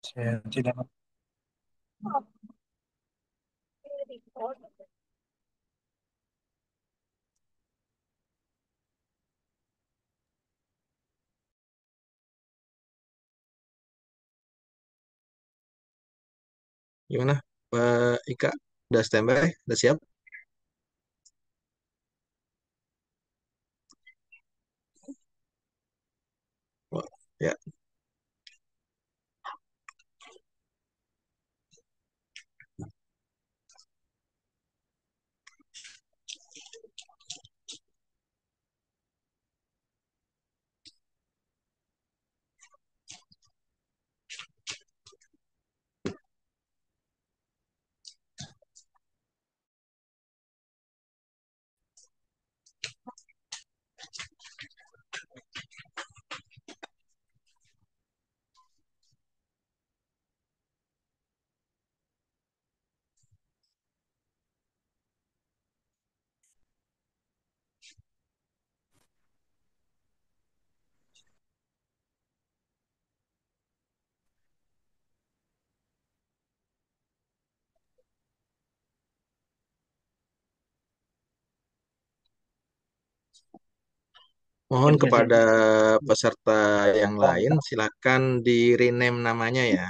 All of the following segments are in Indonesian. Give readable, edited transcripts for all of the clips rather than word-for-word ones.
Saya tidak. Gimana, Pak Ika? Udah standby? Udah siap? Wah, ya. Mohon kepada peserta yang lain, silakan di rename namanya ya.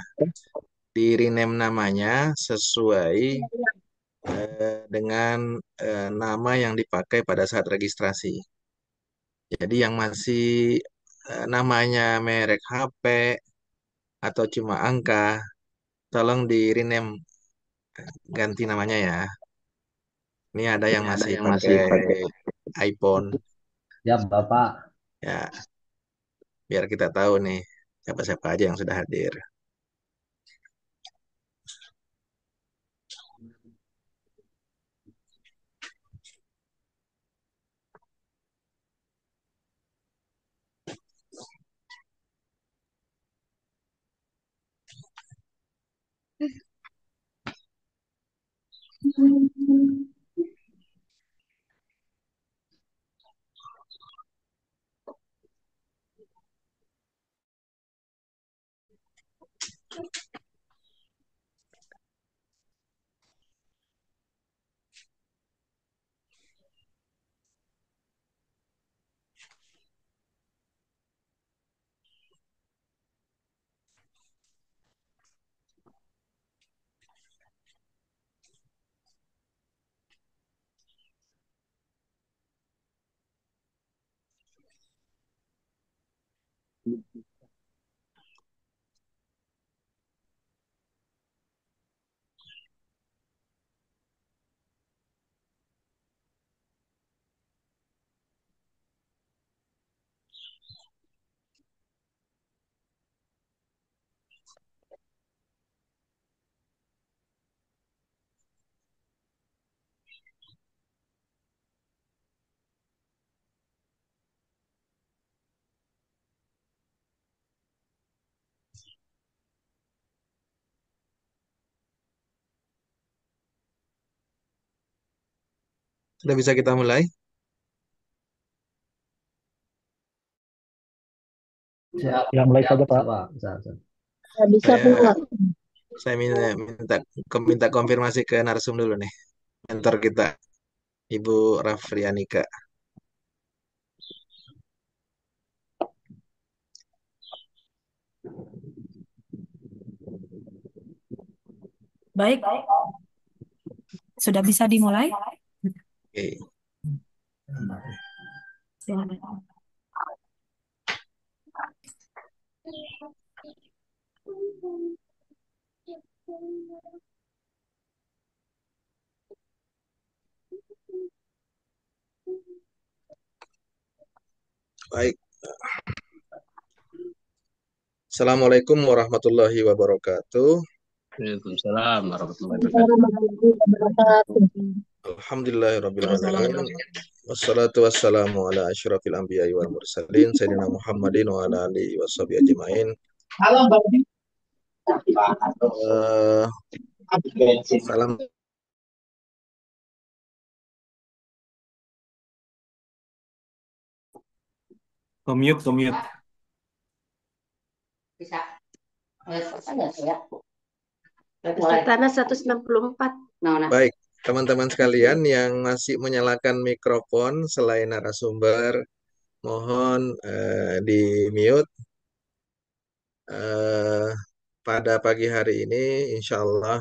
Di rename namanya sesuai dengan nama yang dipakai pada saat registrasi. Jadi yang masih namanya merek HP atau cuma angka, tolong di rename, ganti namanya ya. Ini ada yang Ini ada masih yang masih pakai pakai. iPhone, Ya, Bapak. ya biar kita tahu nih siapa-siapa aja yang sudah hadir. Sudah bisa kita mulai? Siap. Ya, mulai saja, Pak. Pak. Bisa, bisa. Nggak bisa Saya keluar. saya minta konfirmasi ke narsum dulu nih. Mentor kita, Ibu Rafrianika. Baik, sudah bisa dimulai? Oke. Silakan. Baik. Assalamualaikum warahmatullahi wabarakatuh. Waalaikumsalam warahmatullahi wabarakatuh. Warahmatullahi wabarakatuh. Alhamdulillahirrabbilalamin. Wassalatu wassalamu ala asyrafil anbiya'i wal mursalin. Sayyidina Muhammadin wa ala alihi wa sahbihi ajma'in. Halo, Mbak. Eh, salam. Komut, komut. Tanah 164. Baik, teman-teman sekalian yang masih menyalakan mikrofon selain narasumber, mohon di mute. Eh, pada pagi hari ini, insya Allah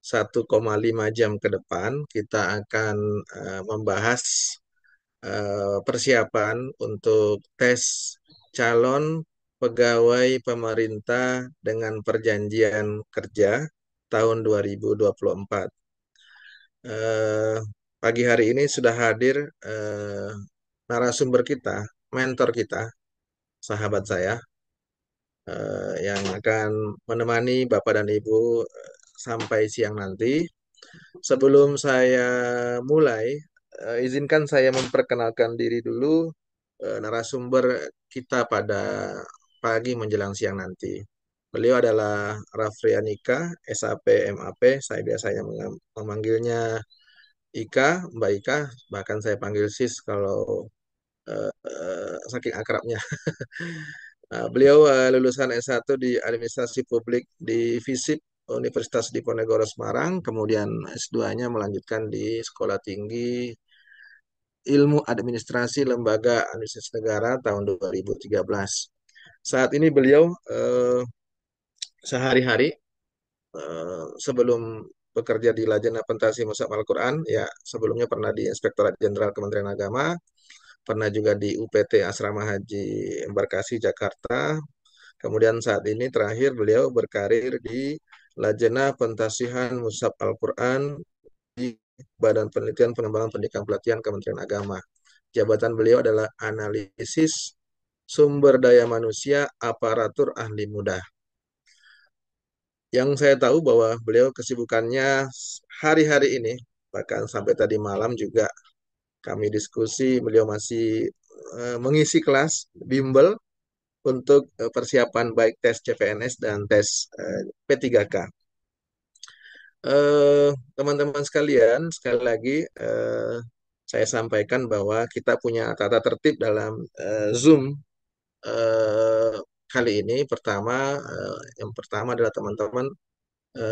1,5 jam ke depan, kita akan membahas persiapan untuk tes calon pegawai pemerintah dengan perjanjian kerja tahun 2024. Eh, Pagi hari ini sudah hadir narasumber kita, mentor kita, sahabat saya, yang akan menemani Bapak dan Ibu sampai siang nanti. Sebelum saya mulai, izinkan saya memperkenalkan diri dulu narasumber kita pada pagi menjelang siang nanti. Beliau adalah Rafrianika, SAP, MAP. Saya biasanya memanggilnya Ika, Mbak Ika. Bahkan saya panggil Sis kalau saking akrabnya. Beliau lulusan S1 di Administrasi Publik di FISIP Universitas Diponegoro Semarang, kemudian S2-nya melanjutkan di Sekolah Tinggi Ilmu Administrasi Lembaga Administrasi Negara tahun 2013. Saat ini beliau sehari-hari sebelum bekerja di Lajnah Pentasi Mushaf Al-Quran, ya sebelumnya pernah di Inspektorat Jenderal Kementerian Agama, pernah juga di UPT Asrama Haji Embarkasi Jakarta. Kemudian saat ini terakhir beliau berkarir di Lajnah Pentasihan Mushaf Al-Quran di Badan Penelitian Pengembangan Pendidikan Pelatihan Kementerian Agama. Jabatan beliau adalah analisis sumber daya manusia aparatur ahli muda. Yang saya tahu bahwa beliau kesibukannya hari-hari ini, bahkan sampai tadi malam juga kami diskusi, beliau masih mengisi kelas bimbel untuk persiapan baik tes CPNS dan tes P3K. Teman-teman sekalian, sekali lagi saya sampaikan bahwa kita punya tata tertib dalam Zoom kali ini. Yang pertama adalah teman-teman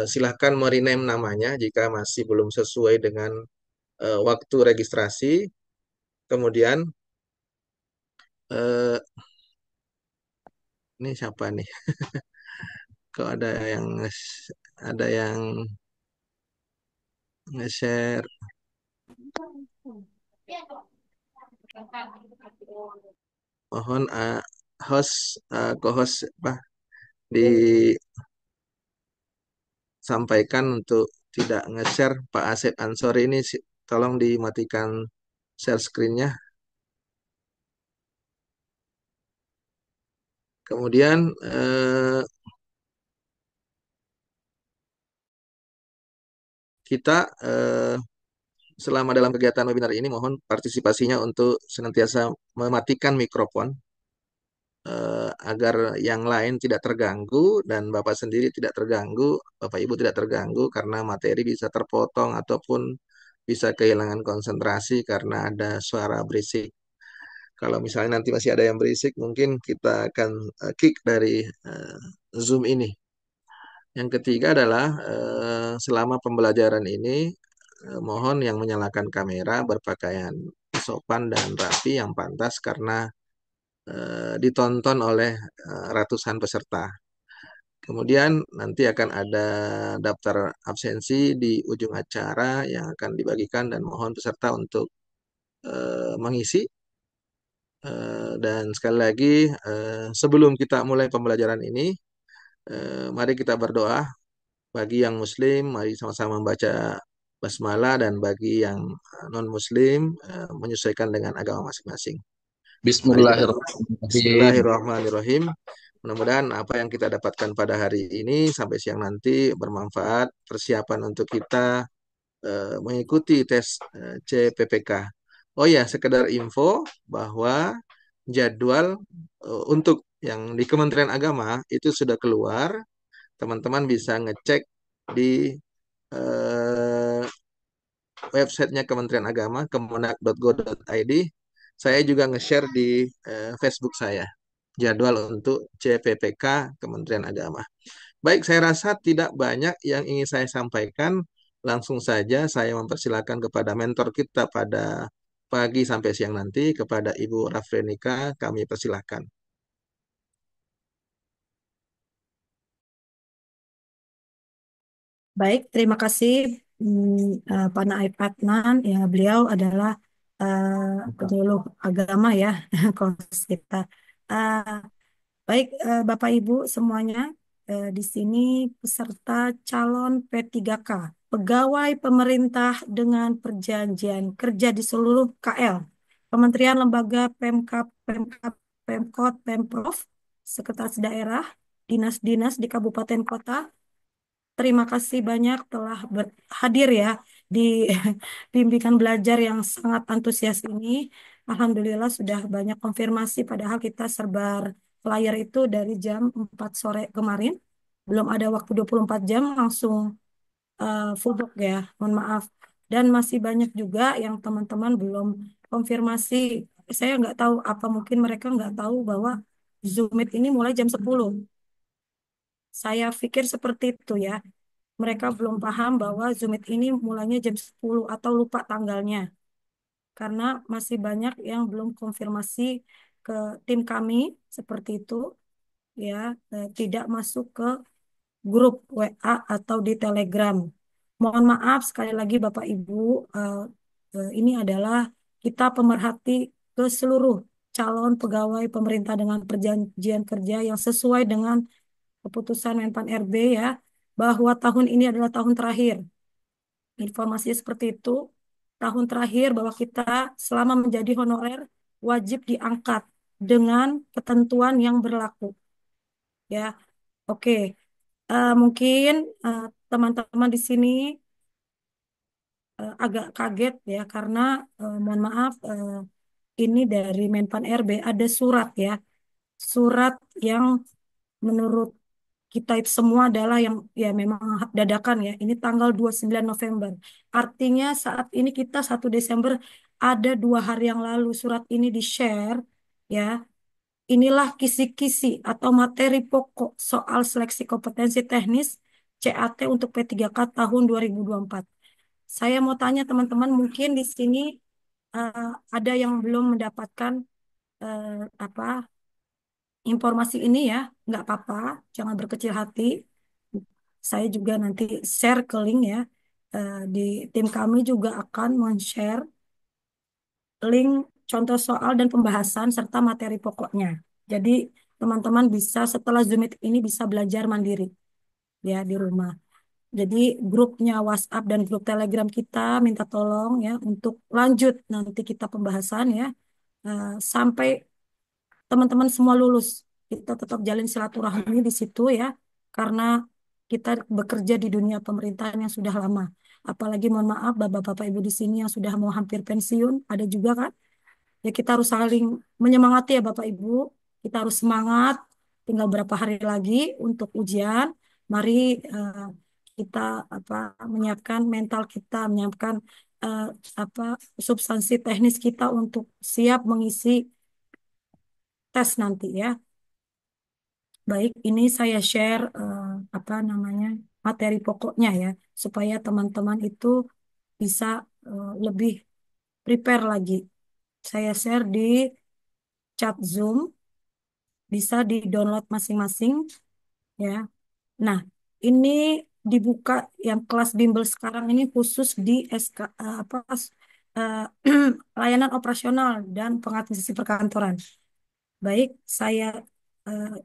silahkan merename namanya jika masih belum sesuai dengan waktu registrasi. Kemudian eh, ini siapa nih? Kok ada yang nge-share? Mohon co-host disampaikan untuk tidak nge-share Pak Asep Ansori ini, tolong dimatikan share screen-nya. Kemudian kita selama dalam kegiatan webinar ini mohon partisipasinya untuk senantiasa mematikan mikrofon agar yang lain tidak terganggu dan Bapak sendiri tidak terganggu, Bapak Ibu tidak terganggu karena materi bisa terpotong ataupun bisa kehilangan konsentrasi karena ada suara berisik. Kalau misalnya nanti masih ada yang berisik, mungkin kita akan kick dari Zoom ini. Yang ketiga adalah selama pembelajaran ini mohon yang menyalakan kamera berpakaian sopan dan rapi yang pantas karena ditonton oleh ratusan peserta. Kemudian nanti akan ada daftar absensi di ujung acara yang akan dibagikan dan mohon peserta untuk mengisi. Dan sekali lagi sebelum kita mulai pembelajaran ini, mari kita berdoa. Bagi yang muslim, mari sama-sama membaca basmalah dan bagi yang non-muslim menyesuaikan dengan agama masing-masing. Bismillahirrahmanirrahim. Bismillahirrahmanirrahim. Mudah-mudahan apa yang kita dapatkan pada hari ini sampai siang nanti bermanfaat, persiapan untuk kita mengikuti tes CPPK. Oh ya, sekedar info bahwa jadwal untuk yang di Kementerian Agama itu sudah keluar. Teman-teman bisa ngecek di websitenya Kementerian Agama, kemenak.go.id. Saya juga nge-share di Facebook saya. jadwal untuk CPPK Kementerian Agama. Baik, saya rasa tidak banyak yang ingin saya sampaikan. Langsung saja saya mempersilakan kepada mentor kita pada pagi sampai siang nanti, kepada Ibu Rafrenika, kami persilahkan. Baik, terima kasih Pak Naib Adnan. Ya, beliau adalah penyuluh agama ya, kos kita. Eh, Baik, Bapak Ibu semuanya, di sini peserta calon P3K, pegawai pemerintah dengan perjanjian kerja di seluruh KL, Kementerian Lembaga Pemkab, Pemkab, Pemkot, Pemprov, Sekretaris Daerah, dinas-dinas di kabupaten kota. Terima kasih banyak telah hadir ya di bimbingan belajar yang sangat antusias ini. Alhamdulillah sudah banyak konfirmasi padahal kita serbar flyer itu dari jam 4 sore kemarin. Belum ada waktu 24 jam langsung full book ya. Mohon maaf. Dan masih banyak juga yang teman-teman belum konfirmasi. Saya nggak tahu apa mungkin mereka nggak tahu bahwa Zoom Meet ini mulai jam 10. Saya pikir seperti itu ya. Mereka belum paham bahwa Zoom Meet ini mulainya jam 10 atau lupa tanggalnya. Karena masih banyak yang belum konfirmasi ke tim kami seperti itu ya, tidak masuk ke grup WA atau di Telegram. Mohon maaf sekali lagi Bapak Ibu, ini adalah kita pemerhati ke seluruh calon pegawai pemerintah dengan perjanjian kerja yang sesuai dengan keputusan Menpan RB ya, bahwa tahun ini adalah tahun terakhir. Informasi seperti itu, tahun terakhir bahwa kita selama menjadi honorer wajib diangkat dengan ketentuan yang berlaku. Ya, oke. Mungkin eh, teman-teman di sini agak kaget ya karena mohon maaf, ini dari Menpan RB ada surat ya, surat yang menurut kita itu semua adalah yang ya memang dadakan ya. Ini tanggal 29 November. Artinya saat ini kita 1 Desember, ada 2 hari yang lalu surat ini di-share ya. Inilah kisi-kisi atau materi pokok soal seleksi kompetensi teknis CAT untuk P3K tahun 2024. Saya mau tanya teman-teman, mungkin di sini eh, ada yang belum mendapatkan apa informasi ini ya, nggak apa-apa, jangan berkecil hati. Saya juga nanti share ke link ya. Di tim kami juga akan men-share link contoh soal dan pembahasan serta materi pokoknya. Jadi teman-teman bisa setelah Zoom Meet ini bisa belajar mandiri ya di rumah. Jadi grupnya WhatsApp dan grup Telegram kita minta tolong ya untuk lanjut nanti kita pembahasan ya, sampai teman-teman semua lulus. Kita tetap jalin silaturahmi di situ ya, karena kita bekerja di dunia pemerintahan yang sudah lama. Apalagi mohon maaf Bapak-Bapak Ibu di sini yang sudah mau hampir pensiun, ada juga kan? Ya kita harus saling menyemangati ya Bapak Ibu. Kita harus semangat. Tinggal berapa hari lagi untuk ujian. Mari eh, kita apa menyiapkan mental kita, menyiapkan eh, apa substansi teknis kita untuk siap mengisi tes nanti ya. Baik, ini saya share apa namanya materi pokoknya ya, supaya teman-teman itu bisa lebih prepare lagi. Saya share di chat Zoom, bisa di-download masing-masing ya. Nah, ini dibuka yang kelas bimbel sekarang ini khusus di SK apa eh, layanan operasional dan pengadministrasi perkantoran. Baik, saya eh,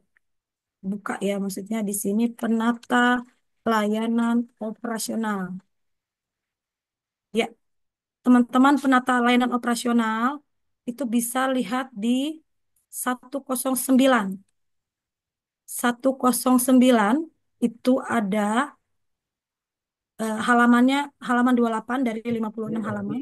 buka ya, maksudnya di sini penata layanan operasional. Ya, teman-teman penata layanan operasional itu bisa lihat di 109. 109 itu ada halamannya halaman 28 dari 56 halaman,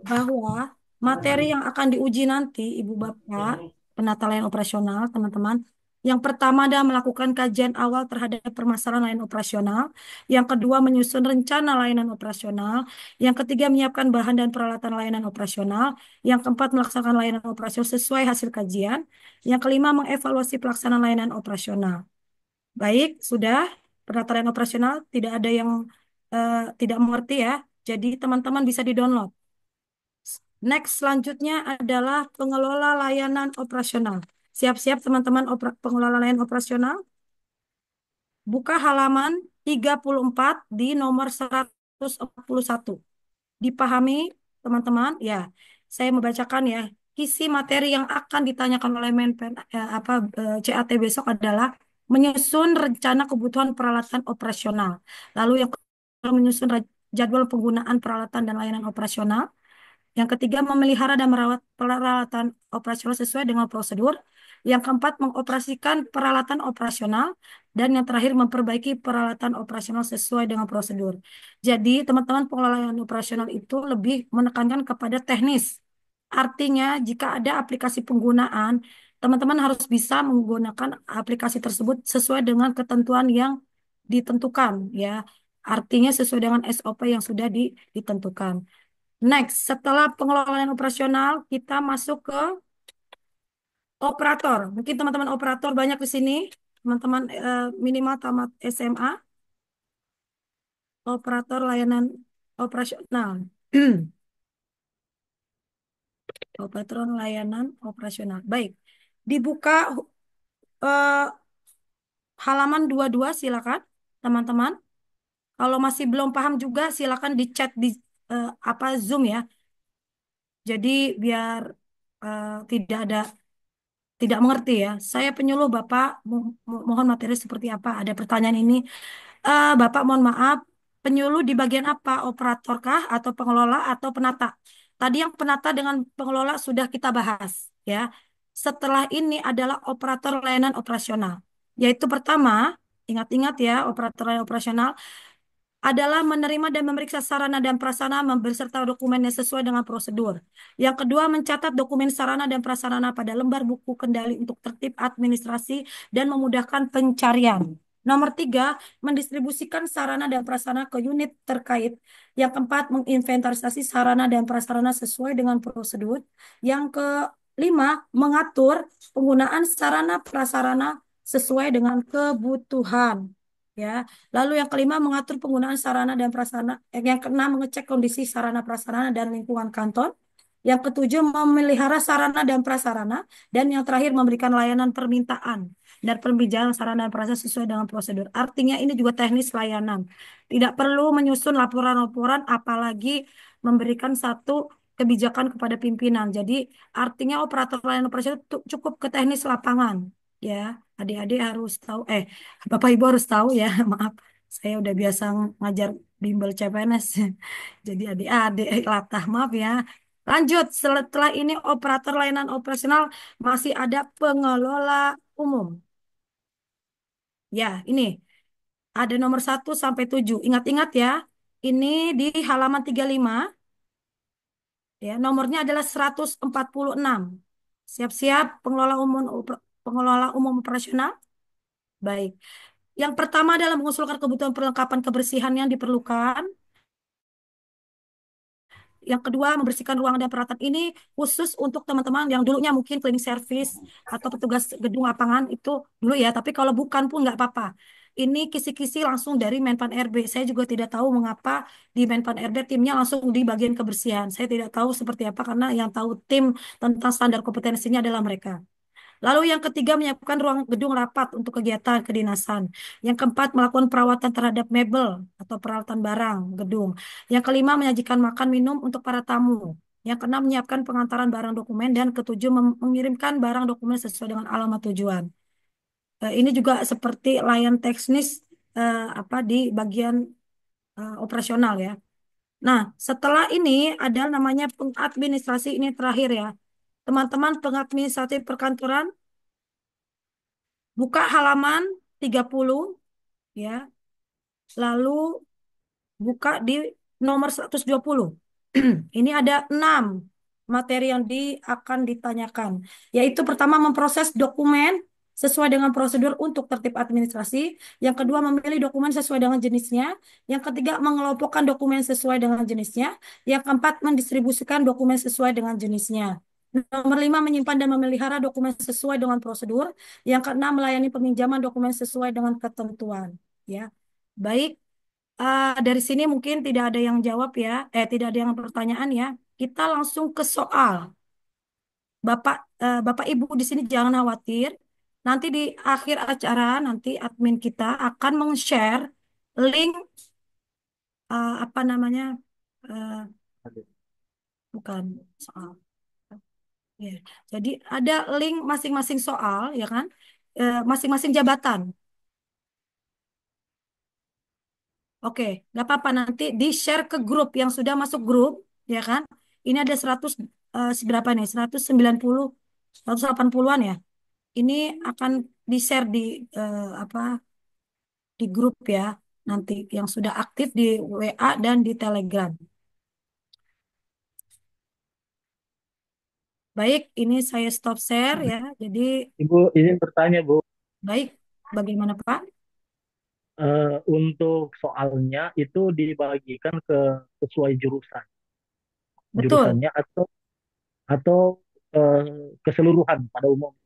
bahwa materi yang akan diuji nanti Ibu Bapak penata layanan operasional teman-teman Yang pertama adalah melakukan kajian awal terhadap permasalahan layanan operasional. Yang kedua, menyusun rencana layanan operasional. Yang ketiga, menyiapkan bahan dan peralatan layanan operasional. Yang keempat, melaksanakan layanan operasional sesuai hasil kajian. Yang kelima, mengevaluasi pelaksanaan layanan operasional. Baik, sudah. Penata layanan operasional tidak ada yang tidak mengerti ya. Jadi teman-teman bisa di-download. Next, selanjutnya adalah pengelola layanan operasional. Siap-siap teman-teman pengelola layanan operasional. Buka halaman 34 di nomor 141. Dipahami teman-teman? Ya, saya membacakan ya. Isi materi yang akan ditanyakan oleh Menpen CAT besok adalah menyusun rencana kebutuhan peralatan operasional. Lalu yang kedua, menyusun jadwal penggunaan peralatan dan layanan operasional. Yang ketiga, memelihara dan merawat peralatan operasional sesuai dengan prosedur. Yang keempat, mengoperasikan peralatan operasional. Dan yang terakhir, memperbaiki peralatan operasional sesuai dengan prosedur. Jadi, teman-teman pengelolaan operasional itu lebih menekankan kepada teknis. Artinya, jika ada aplikasi penggunaan, teman-teman harus bisa menggunakan aplikasi tersebut sesuai dengan ketentuan yang ditentukan, ya. Artinya sesuai dengan SOP yang sudah ditentukan. Next, setelah pengelolaan operasional, kita masuk ke operator. Mungkin teman-teman operator banyak di sini, teman-teman minimal tamat SMA, operator layanan operasional. Operator layanan operasional. Baik, dibuka eh, halaman 22 silakan, teman-teman. Kalau masih belum paham juga silakan di chat di Zoom ya. Jadi biar tidak mengerti ya. Saya penyuluh Bapak, mohon materi seperti apa? Ada pertanyaan ini. Bapak mohon maaf, penyuluh di bagian apa? Operatorkah atau pengelola atau penata? Tadi yang penata dengan pengelola sudah kita bahas ya. Setelah ini adalah operator layanan operasional. Yaitu pertama, ingat-ingat ya, operator layanan operasional adalah menerima dan memeriksa sarana dan prasarana beserta dokumen yang sesuai dengan prosedur. Yang kedua, mencatat dokumen sarana dan prasarana pada lembar buku kendali untuk tertib administrasi dan memudahkan pencarian. Nomor tiga, mendistribusikan sarana dan prasarana ke unit terkait. Yang keempat, menginventarisasi sarana dan prasarana sesuai dengan prosedur. Yang kelima, mengatur penggunaan sarana prasarana sesuai dengan kebutuhan. Ya, lalu yang kelima, mengatur penggunaan sarana dan prasarana. Yang keenam, mengecek kondisi sarana prasarana dan lingkungan kantor. Yang ketujuh, memelihara sarana dan prasarana. Dan yang terakhir, memberikan layanan permintaan dan pembicaraan sarana dan prasarana sesuai dengan prosedur. Artinya ini juga teknis layanan. Tidak perlu menyusun laporan-laporan, apalagi memberikan satu kebijakan kepada pimpinan. Jadi artinya operator layanan operasional cukup ke teknis lapangan. Ya, adik-adik harus tahu. Bapak Ibu harus tahu ya, maaf. Saya udah biasa ngajar bimbel CPNS. Jadi adik-adik latah, maaf ya. Lanjut, setelah ini operator layanan operasional masih ada pengelola umum. Ya, ini ada nomor 1 sampai 7. Ingat-ingat ya, ini di halaman 35. Ya, nomornya adalah 146. Siap-siap pengelola umum operasional. Baik. Yang pertama adalah mengusulkan kebutuhan perlengkapan kebersihan yang diperlukan. Yang kedua, membersihkan ruangan dan peralatan ini khusus untuk teman-teman yang dulunya mungkin cleaning service atau petugas gedung lapangan itu dulu ya. Tapi kalau bukan pun nggak apa-apa. Ini kisi-kisi langsung dari Menpan RB. Saya juga tidak tahu mengapa di Menpan RB timnya langsung di bagian kebersihan. Saya tidak tahu seperti apa karena yang tahu tim tentang standar kompetensinya adalah mereka. Lalu yang ketiga, menyiapkan ruang gedung rapat untuk kegiatan kedinasan. Yang keempat, melakukan perawatan terhadap mebel atau peralatan barang gedung. Yang kelima, menyajikan makan minum untuk para tamu. Yang keenam, menyiapkan pengantaran barang dokumen. Dan ketujuh, mengirimkan barang dokumen sesuai dengan alamat tujuan. Ini juga seperti layan teknis di bagian operasional ya. Nah, setelah ini ada namanya pengadministrasi, ini terakhir ya. Teman-teman pengadministrasi perkantoran, buka halaman 30 ya. Lalu buka di nomor 120. Ini ada 6 materi yang akan ditanyakan. Yaitu pertama, memproses dokumen sesuai dengan prosedur untuk tertib administrasi. Yang kedua, memilih dokumen sesuai dengan jenisnya. Yang ketiga, mengelompokkan dokumen sesuai dengan jenisnya. Yang keempat, mendistribusikan dokumen sesuai dengan jenisnya. Nomor lima, menyimpan dan memelihara dokumen sesuai dengan prosedur. Yang keenam, melayani peminjaman dokumen sesuai dengan ketentuan. Ya, baik. Dari sini mungkin tidak ada yang jawab ya, tidak ada yang pertanyaan ya. Kita langsung ke soal. Bapak Ibu di sini jangan khawatir. Nanti di akhir acara nanti admin kita akan meng-share link apa namanya? eh, Bukan soal. Ya. Jadi ada link masing-masing soal ya kan? Masing-masing jabatan. Oke, nggak apa-apa nanti di-share ke grup yang sudah masuk grup ya kan? Ini ada 100 seberapa nih? 190 180-an ya. Ini akan di-share di apa di grup ya nanti yang sudah aktif di WA dan di Telegram. Baik, ini saya stop share ya. Jadi Ibu izin bertanya, Bu. baik, bagaimana Pak? Untuk soalnya itu dibagikan ke sesuai jurusan, Betul. jurusannya atau keseluruhan pada umum.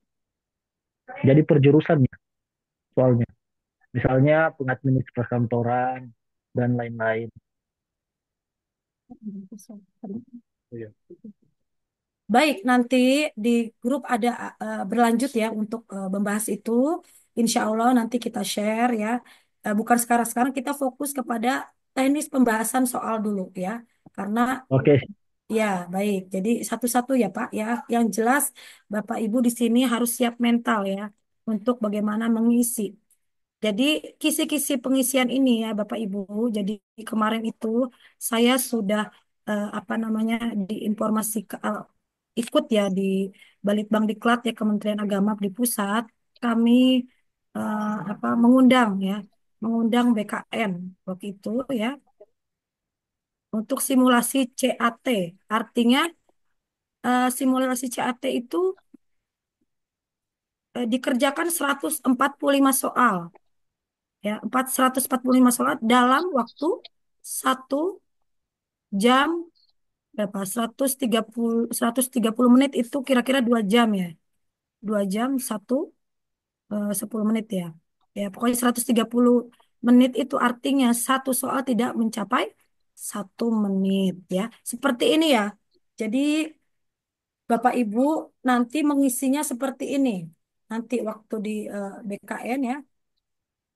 Jadi per jurusannya soalnya. Misalnya pengadministrasi perkantoran dan lain-lain. Iya. Baik, nanti di grup ada berlanjut ya untuk membahas itu. Insya Allah nanti kita share ya. Bukan sekarang-sekarang kita fokus kepada teknis pembahasan soal dulu ya. Karena Oke, ya baik. Jadi satu-satu ya Pak ya. Yang jelas Bapak Ibu di sini harus siap mental ya untuk bagaimana mengisi. Jadi kisi-kisi pengisian ini ya Bapak Ibu. Jadi kemarin itu saya sudah apa namanya diinformasikan ikut ya di Balitbang Diklat ya Kementerian Agama di pusat. Kami apa mengundang BKN waktu itu ya untuk simulasi CAT. Artinya simulasi CAT itu dikerjakan 145 soal ya 145 soal dalam waktu 1 jam berapa 130 menit itu kira-kira 2 jam ya 2 jam 10 menit ya ya pokoknya 130 menit itu artinya satu soal tidak mencapai 1 menit ya seperti ini ya jadi Bapak Ibu nanti mengisinya seperti ini nanti waktu di BKN ya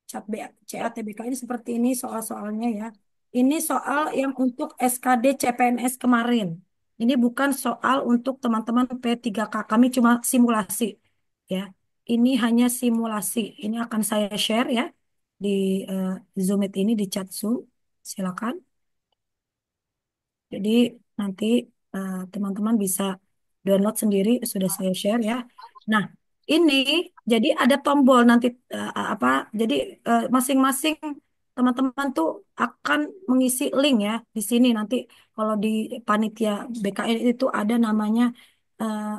CATBK ini seperti ini soal-soalnya ya. Ini soal yang untuk SKD CPNS kemarin. Ini bukan soal untuk teman-teman P3K. Kami cuma simulasi ya. Ini hanya simulasi. Ini akan saya share ya di eh, Zoom ini di chat Zoom. Silakan. Jadi nanti teman-teman bisa download sendiri sudah saya share ya. Nah, ini jadi ada tombol nanti apa? Jadi masing-masing teman-teman tuh akan mengisi link ya di sini nanti kalau di panitia BKN itu ada namanya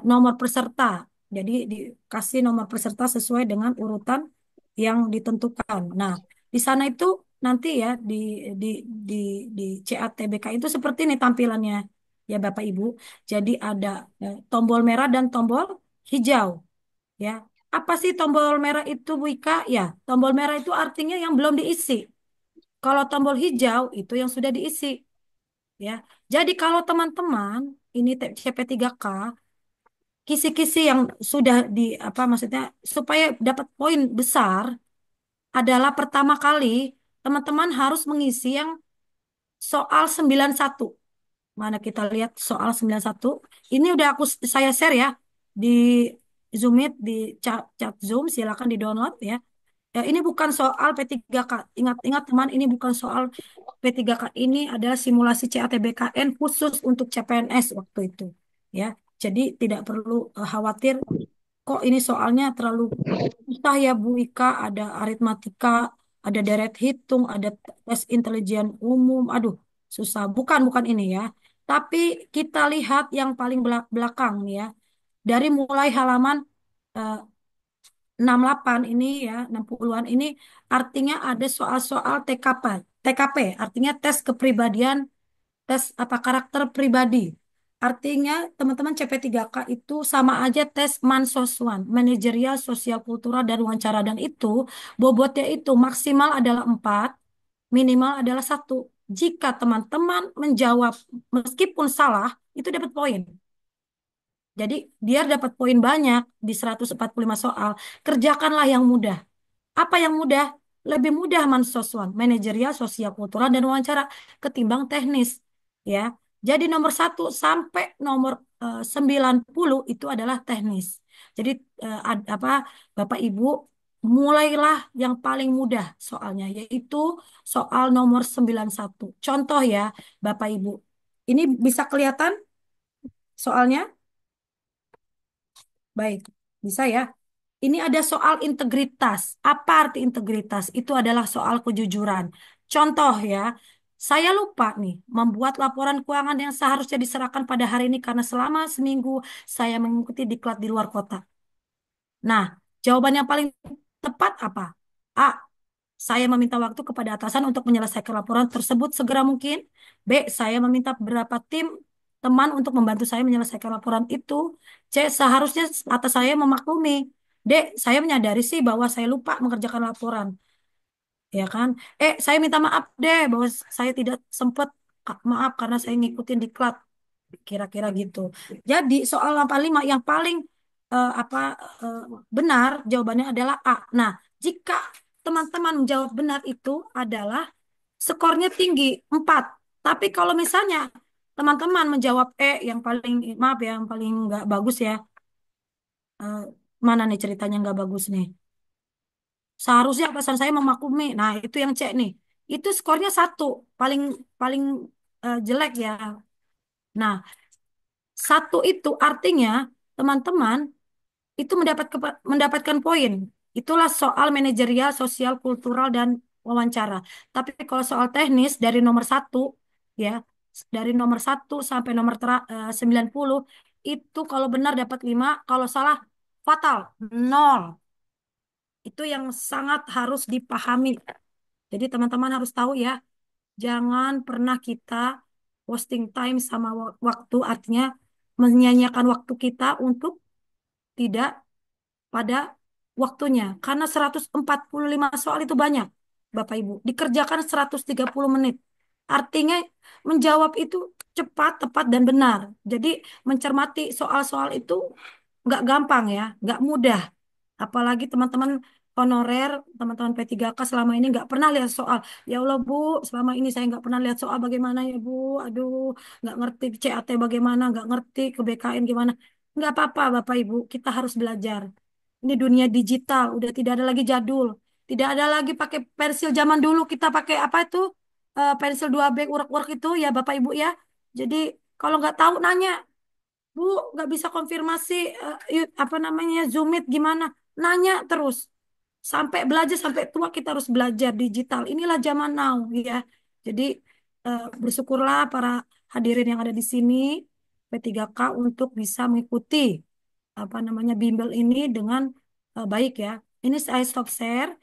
nomor peserta. Jadi dikasih nomor peserta sesuai dengan urutan yang ditentukan. Nah, di sana itu nanti ya di di di CATBK itu seperti ini tampilannya ya Bapak Ibu. Jadi ada tombol merah dan tombol hijau ya. Apa sih tombol merah itu Bu Ika? Ya, tombol merah itu artinya yang belum diisi. Kalau tombol hijau itu yang sudah diisi ya. Jadi kalau teman-teman ini CP3K kisi-kisi yang sudah di apa maksudnya supaya dapat poin besar adalah pertama kali teman-teman harus mengisi yang soal 91. Mana kita lihat soal 91. Ini udah saya share ya di Zoom Meet di chat Zoom silakan di-download ya. Ya, ini bukan soal P3K. Ingat-ingat teman, ini bukan soal P3K. Ini adalah simulasi CATBKN khusus untuk CPNS waktu itu. Ya, jadi tidak perlu khawatir. Kok ini soalnya terlalu susah ya Bu Ika? Ada aritmatika, ada deret hitung, ada tes intelijen umum. Aduh, susah. Bukan ini ya. Tapi kita lihat yang paling belakang nih ya. Dari mulai halaman eh, 68 ini ya, 60-an ini artinya ada soal-soal TKP. TKP artinya tes kepribadian, tes apa karakter pribadi. Artinya teman-teman CP3K itu sama aja tes Mansoswan, manajerial, sosial, kultural, dan wawancara. Dan itu bobotnya itu maksimal adalah 4, minimal adalah 1. Jika teman-teman menjawab meskipun salah, itu dapat poin. Jadi biar dapat poin banyak di 145 soal, kerjakanlah yang mudah. Apa yang mudah? Lebih mudah mansoswan, manajerial, sosial, kultural, dan wawancara ketimbang teknis. Ya, jadi nomor 1 sampai nomor 90 itu adalah teknis. Jadi apa Bapak Ibu mulailah yang paling mudah soalnya, yaitu soal nomor 91. Contoh ya, Bapak Ibu. Ini bisa kelihatan soalnya? Baik, bisa ya. Ini ada soal integritas. Apa arti integritas? Itu adalah soal kejujuran. Contoh ya, saya lupa nih membuat laporan keuangan yang seharusnya diserahkan pada hari ini karena selama seminggu saya mengikuti diklat di luar kota. Nah, jawaban yang paling tepat apa? A. Saya meminta waktu kepada atasan untuk menyelesaikan laporan tersebut segera mungkin. B. Saya meminta beberapa tim teman untuk membantu saya menyelesaikan laporan itu. C. Seharusnya atas saya memaklumi. D. Saya menyadari sih bahwa saya lupa mengerjakan laporan. Ya kan? Saya minta maaf deh bahwa saya tidak sempat. Maaf karena saya ngikutin diklat. Kira-kira gitu. Jadi soal 85 yang paling apa eh, benar jawabannya adalah A. Nah, jika teman-teman menjawab benar itu adalah skornya tinggi 4. Tapi kalau misalnya teman-teman menjawab yang paling maaf ya, yang paling nggak bagus ya. eh, Mana nih ceritanya nggak bagus nih? Seharusnya atasan saya memaklumi. Nah, itu yang cek nih. Itu skornya 1, paling paling jelek ya. Nah, 1 itu artinya teman-teman itu mendapatkan poin. Itulah soal manajerial, sosial, kultural, dan wawancara. Tapi kalau soal teknis dari nomor 1 ya, dari nomor 1 sampai nomor 90 itu kalau benar dapat 5, kalau salah fatal 0. Itu yang sangat harus dipahami. Jadi teman-teman harus tahu ya, jangan pernah kita wasting time sama waktu, artinya menyia-nyiakan waktu kita untuk tidak pada waktunya. Karena 145 soal itu banyak, Bapak Ibu. Dikerjakan 130 menit. Artinya menjawab itu cepat, tepat, dan benar. Jadi mencermati soal-soal itu nggak gampang ya, nggak mudah. Apalagi teman-teman honorer, teman-teman P3K selama ini nggak pernah lihat soal. Ya Allah Bu, selama ini saya nggak pernah lihat soal bagaimana ya Bu. Aduh, nggak ngerti CAT bagaimana, nggak ngerti ke BKN gimana. Nggak apa-apa Bapak Ibu, kita harus belajar. Ini dunia digital, udah tidak ada lagi jadul. Tidak ada lagi pakai pensil zaman dulu, kita pakai apa itu? Pensil 2B urak-urak itu ya Bapak Ibu ya. Jadi kalau nggak tahu nanya, Bu, nggak bisa konfirmasi apa namanya Zoom Meet gimana? Nanya terus. Sampai belajar sampai tua kita harus belajar digital. Inilah zaman now ya. Jadi bersyukurlah para hadirin yang ada di sini P3K untuk bisa mengikuti apa namanya bimbel ini dengan baik ya. Ini saya stop share.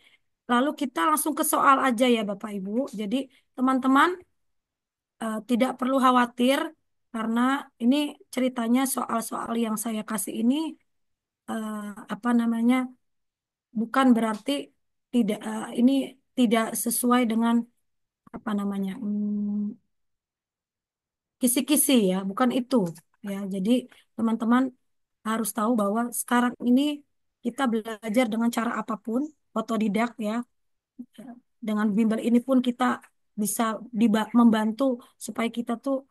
Lalu kita langsung ke soal aja ya Bapak Ibu. Jadi teman-teman tidak perlu khawatir karena ini ceritanya soal-soal yang saya kasih ini eh, apa namanya bukan berarti tidak ini tidak sesuai dengan apa namanya kisi-kisi ya, bukan itu ya. Jadi teman-teman harus tahu bahwa sekarang ini kita belajar dengan cara apapun, otodidak ya. Dengan bimbel ini pun kita bisa membantu supaya kita tuh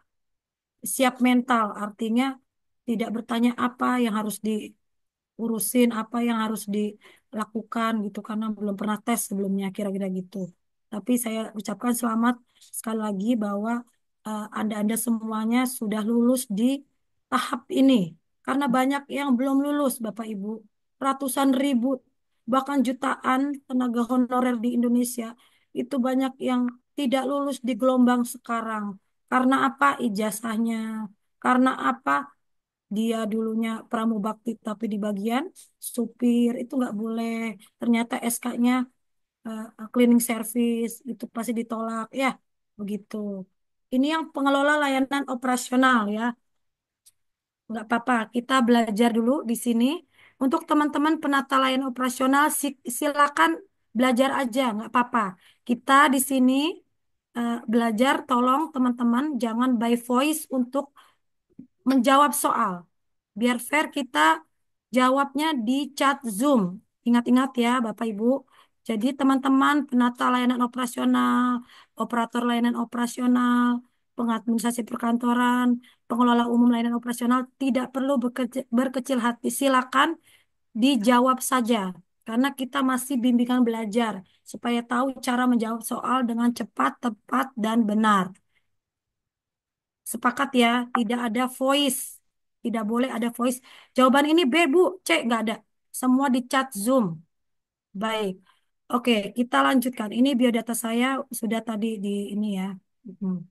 siap mental, artinya tidak bertanya apa yang harus diurusin, apa yang harus dilakukan gitu karena belum pernah tes sebelumnya kira-kira gitu. Tapi saya ucapkan selamat sekali lagi bahwa Anda-Anda semuanya sudah lulus di tahap ini. Karena banyak yang belum lulus, Bapak Ibu. Ratusan ribu, bahkan jutaan tenaga honorer di Indonesia itu banyak yang tidak lulus di gelombang sekarang. Karena apa? Ijazahnya. Karena apa? dia dulunya pramubakti tapi di bagian supir itu nggak boleh. Ternyata SK-nya cleaning service itu pasti ditolak ya, begitu. Ini yang pengelola layanan operasional ya. Nggak apa-apa, kita belajar dulu di sini. Untuk teman-teman penata layanan operasional, silakan belajar aja, nggak apa-apa. Kita di sini belajar, tolong teman-teman jangan by voice untuk menjawab soal. Biar fair kita jawabnya di chat Zoom. Ingat-ingat ya Bapak Ibu. Jadi teman-teman penata layanan operasional, operator layanan operasional, pengadministrasi perkantoran, pengelola umum layanan operasional tidak perlu berkecil hati. Silakan dijawab saja. Karena kita masih bimbingan belajar supaya tahu cara menjawab soal dengan cepat, tepat, dan benar. Sepakat ya, tidak ada voice. Tidak boleh ada voice. Jawaban ini B, Bu. C, nggak ada. Semua di chat Zoom. Baik. Oke, kita lanjutkan. Ini biodata saya sudah tadi di ini ya. Hmm.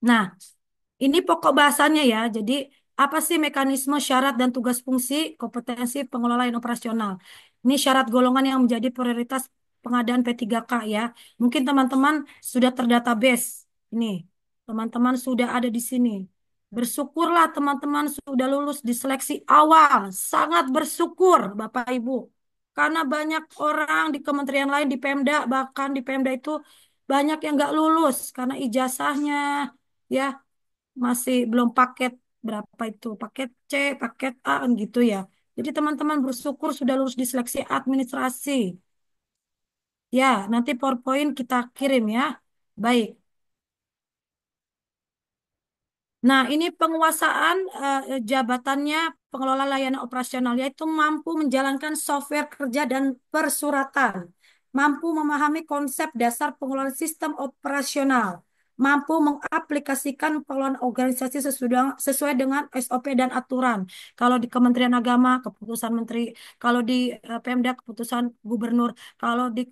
Nah, ini pokok bahasanya ya. Jadi, apa sih mekanisme syarat dan tugas fungsi kompetensi pengelolaan operasional? Ini syarat golongan yang menjadi prioritas pengadaan P3K ya. Mungkin teman-teman sudah terdatabase. Ini, teman-teman sudah ada di sini. Bersyukurlah teman-teman sudah lulus di seleksi awal. Sangat bersyukur Bapak Ibu. Karena banyak orang di kementerian lain, di Pemda, bahkan di Pemda itu banyak yang nggak lulus karena ijazahnya ya masih belum paket berapa itu paket C, paket A kan gitu ya. Jadi teman-teman bersyukur sudah lulus di seleksi administrasi. Ya, nanti PowerPoint kita kirim ya. Baik. Nah, ini penguasaan jabatannya pengelola layanan operasional yaitu mampu menjalankan software kerja dan persuratan, mampu memahami konsep dasar pengelolaan sistem operasional, mampu mengaplikasikan pengelolaan organisasi sesuai dengan SOP dan aturan. Kalau di Kementerian Agama, keputusan Menteri, kalau di Pemda, keputusan Gubernur, kalau di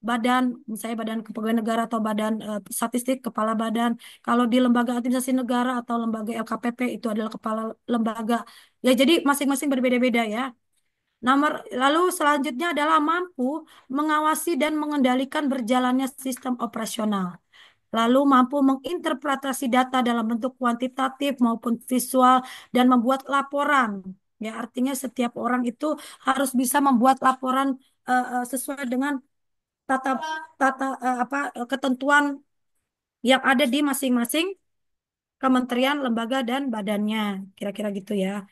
badan, misalnya Badan Kepegawaian Negara atau Badan Statistik, Kepala Badan. Kalau di lembaga administrasi negara atau lembaga LKPP itu adalah kepala lembaga. Ya, jadi masing-masing berbeda-beda ya. Lalu selanjutnya adalah mampu mengawasi dan mengendalikan berjalannya sistem operasional. Lalu mampu menginterpretasi data dalam bentuk kuantitatif maupun visual dan membuat laporan. Ya, artinya setiap orang itu harus bisa membuat laporan sesuai dengan tata tata ketentuan yang ada di masing-masing kementerian, lembaga, dan badannya. Kira-kira gitu ya.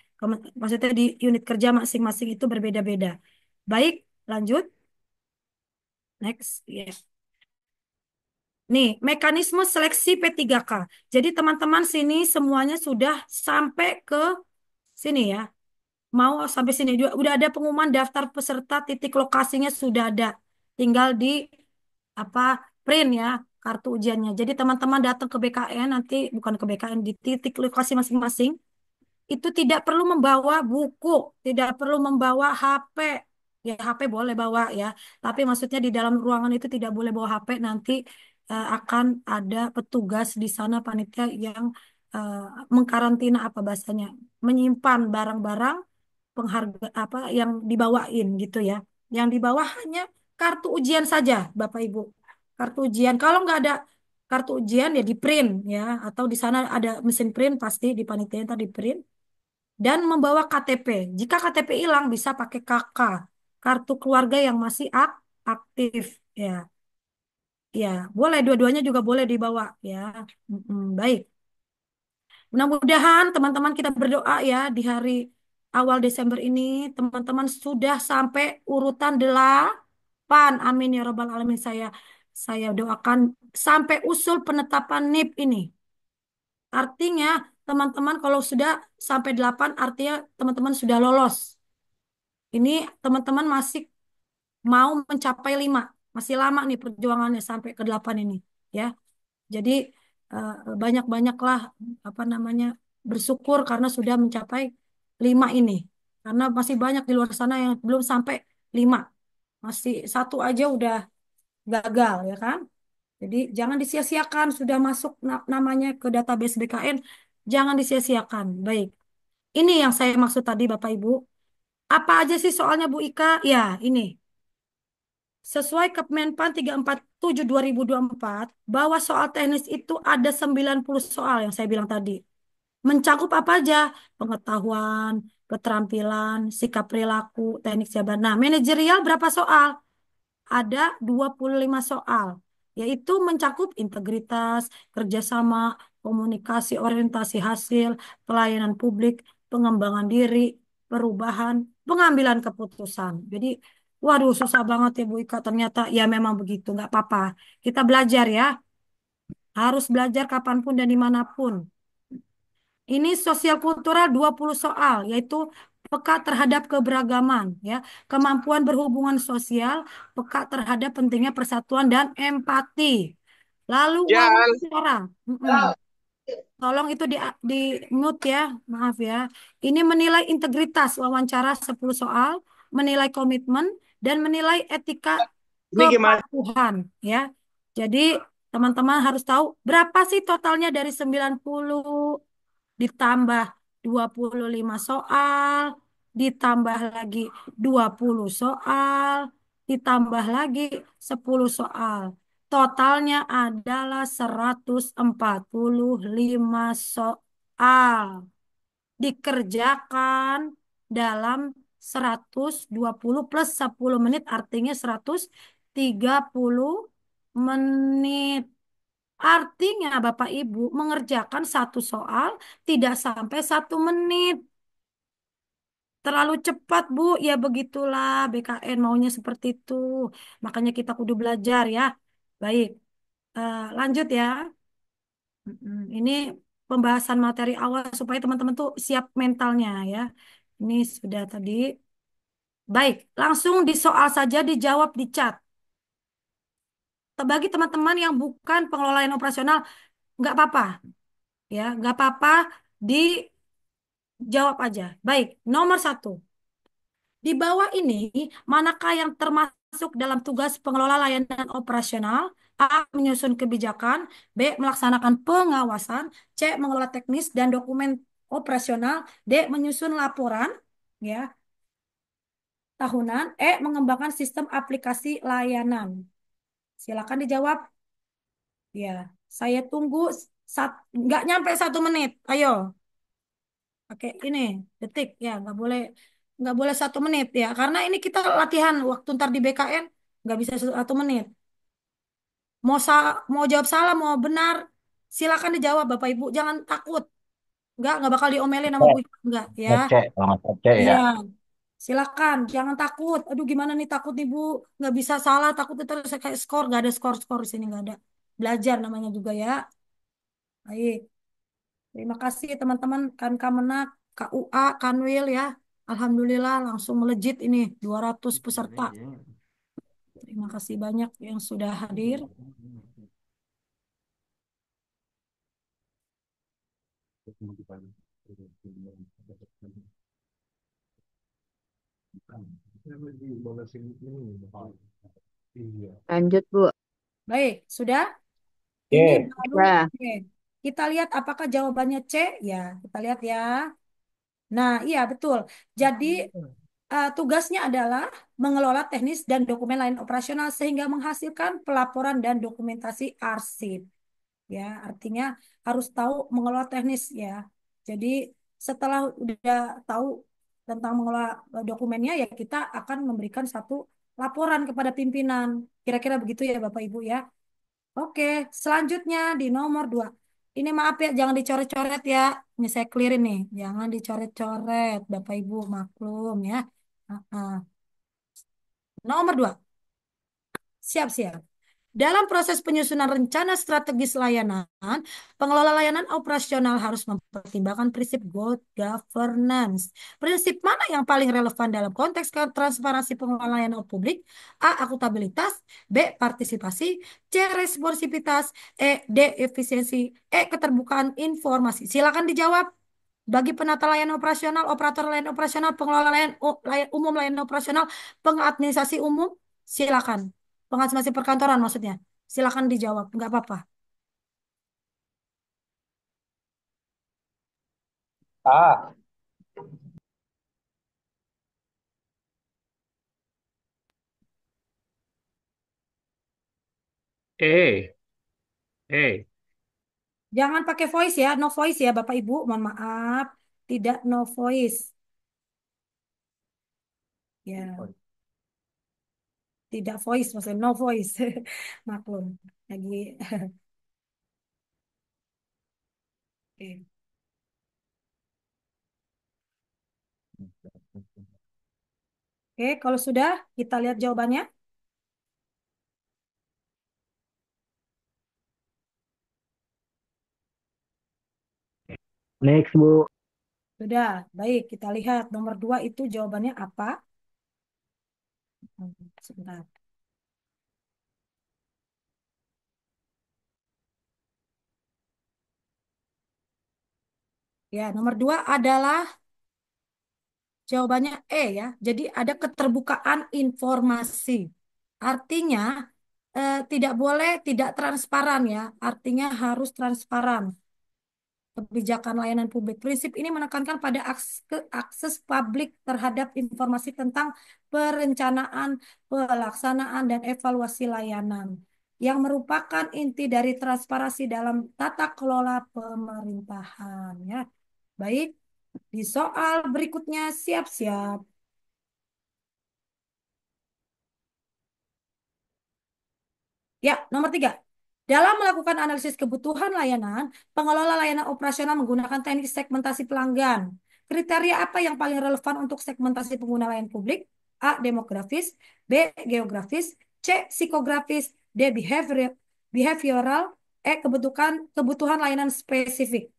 Maksudnya di unit kerja masing-masing itu berbeda-beda. Baik, lanjut. Next. Ya. Nih, mekanisme seleksi P3K. Jadi teman-teman sini semuanya sudah sampai ke sini ya. Mau sampai sini juga. Udah ada pengumuman daftar peserta, titik lokasinya sudah ada. Tinggal di apa print ya kartu ujiannya. Jadi teman-teman datang ke BKN nanti bukan ke BKN di titik lokasi masing-masing itu tidak perlu membawa buku, tidak perlu membawa HP. Ya HP boleh bawa ya, tapi maksudnya di dalam ruangan itu tidak boleh bawa HP. Nanti akan ada petugas di sana panitia yang eh, mengkarantina apa bahasanya, menyimpan barang-barang pengharga apa yang dibawain gitu ya. Yang dibawa hanya kartu ujian saja, Bapak Ibu. Kartu ujian. Kalau nggak ada kartu ujian ya di print ya, atau di sana ada mesin print pasti di panitia tadi print dan membawa KTP. Jika KTP hilang bisa pakai KK, kartu keluarga yang masih aktif ya. Ya, boleh dua-duanya juga boleh dibawa ya. Baik. Mudah-mudahan teman-teman kita berdoa ya di hari awal Desember ini teman-teman sudah sampai urutan 8. Amin ya robbal alamin saya doakan sampai usul penetapan NIP ini. Artinya teman-teman kalau sudah sampai 8 artinya teman-teman sudah lolos. Ini teman-teman masih mau mencapai 5. Masih lama nih perjuangannya sampai ke 8 ini ya. Jadi eh, banyak-banyaklah apa namanya bersyukur karena sudah mencapai 5 ini. Karena masih banyak di luar sana yang belum sampai 5. Masih satu aja udah gagal ya kan. Jadi jangan disia-siakan sudah masuk namanya ke database BKN, jangan disia-siakan. Baik. Ini yang saya maksud tadi Bapak Ibu. Apa aja sih soalnya Bu Ika? Ya, ini. Sesuai Kemenpan 347 2024, bahwa soal teknis itu ada 90 soal yang saya bilang tadi. Mencakup apa aja? Pengetahuan, keterampilan, sikap perilaku, teknik jawaban. Nah, manajerial berapa soal? Ada 25 soal, yaitu mencakup integritas, kerjasama, komunikasi, orientasi hasil, pelayanan publik, pengembangan diri, perubahan, pengambilan keputusan. Jadi, waduh, susah banget ya Bu Ika. Ternyata ya memang begitu, nggak apa-apa. Kita belajar ya, harus belajar kapanpun dan dimanapun. Ini sosial kultural 20 soal, yaitu peka terhadap keberagaman, ya, kemampuan berhubungan sosial, peka terhadap pentingnya persatuan dan empati. Lalu Jal, wawancara. Mm-mm. Tolong itu di mute ya, maaf ya. Ini menilai integritas wawancara 10 soal, menilai komitmen, dan menilai etika ini gimana? kepatuhan, ya. Jadi teman-teman harus tahu berapa sih totalnya dari 90 ditambah 25 soal, ditambah lagi 20 soal, ditambah lagi 10 soal. Totalnya adalah 145 soal. Dikerjakan dalam 120 plus 10 menit, artinya 130 menit. Artinya Bapak Ibu mengerjakan satu soal tidak sampai 1 menit. Terlalu cepat Bu, ya begitulah BKN maunya seperti itu. Makanya kita kudu belajar ya. Baik, lanjut ya. Ini pembahasan materi awal supaya teman-teman tuh siap mentalnya ya. Ini sudah tadi. Baik, langsung di soal saja dijawab di chat. Bagi teman-teman yang bukan pengelola layanan operasional, nggak apa-apa ya, nggak apa-apa dijawab aja. Baik, nomor 1. Di bawah ini, manakah yang termasuk dalam tugas pengelola layanan operasional? A. Menyusun kebijakan. B. Melaksanakan pengawasan. C. Mengelola teknis dan dokumen operasional. D. Menyusun laporan ya tahunan. E. Mengembangkan sistem aplikasi layanan. Silakan dijawab. Ya, saya tunggu nggak nyampe 1 menit. Ayo, pakai ini detik ya, nggak boleh 1 menit ya, karena ini kita latihan waktu ntar di BKN nggak bisa 1 menit. Mau jawab salah mau benar silakan dijawab Bapak Ibu, jangan takut. Nggak bakal diomelin sama Bu Cek, Ika, nggak ya. ngecek, kalau nggak ngecek Iya, ya. silakan jangan takut. Aduh gimana nih takut nih Bu, nggak bisa salah takut itu terus kayak skor, nggak ada skor di sini, nggak ada. Belajar namanya juga ya. Baik. Terima kasih teman-teman kan Kamenak, KUA, Kanwil ya. Alhamdulillah langsung melejit ini 200 peserta. Terima kasih banyak yang sudah hadir. Lanjut, Bu. Baik, sudah? Ini Oke, baru. Ya. Oke. Kita lihat apakah jawabannya C? Ya, kita lihat ya. Nah, iya betul. Jadi tugasnya adalah mengelola teknis dan dokumen lain operasional sehingga menghasilkan pelaporan dan dokumentasi arsip. Ya, artinya harus tahu mengelola teknis ya. Jadi setelah udah tahu tentang mengelola dokumennya ya kita akan memberikan satu laporan kepada pimpinan. Kira-kira begitu ya Bapak Ibu ya. Oke, selanjutnya di nomor 2. Ini maaf ya, jangan dicoret-coret ya. Ini saya clearin nih. Jangan dicoret-coret, Bapak Ibu maklum ya. Ah, ah. Nomor 2. Siap-siap. Dalam proses penyusunan rencana strategis layanan, pengelola layanan operasional harus mempertimbangkan prinsip good governance. Prinsip mana yang paling relevan dalam konteks transparansi pengelolaan layanan publik? A. Akuntabilitas. B. Partisipasi. C. Responsivitas. D. Efisiensi. E. Keterbukaan informasi. Silakan dijawab. Bagi penata layanan operasional, operator layanan operasional, pengelola umum layanan operasional, pengadministrasi umum, silakan. Pengadministrasi perkantoran maksudnya. Silakan dijawab, nggak apa-apa. A. Eh, eh. Jangan pakai voice ya, no voice ya Bapak Ibu, mohon maaf. Tidak no voice. Ya, tidak voice maksudnya no voice. Maklum. Lagi oke. Oke, kalau sudah kita lihat jawabannya. Next, Bu. Sudah, baik. Kita lihat nomor 2 itu jawabannya apa? Sebentar. Ya, nomor 2 adalah jawabannya E ya. Jadi ada keterbukaan informasi. Artinya tidak boleh tidak transparan ya. Artinya harus transparan. Kebijakan layanan publik. Prinsip ini menekankan pada akses publik terhadap informasi tentang perencanaan, pelaksanaan, dan evaluasi layanan, yang merupakan inti dari transparansi dalam tata kelola pemerintahan. Ya, baik. Di soal berikutnya siap-siap. Ya, nomor 3. Dalam melakukan analisis kebutuhan layanan, pengelola layanan operasional menggunakan teknik segmentasi pelanggan. Kriteria apa yang paling relevan untuk segmentasi pengguna layanan publik? A. Demografis, B. Geografis, C. Psikografis, D. Behavioral, E. Kebutuhan layanan spesifik.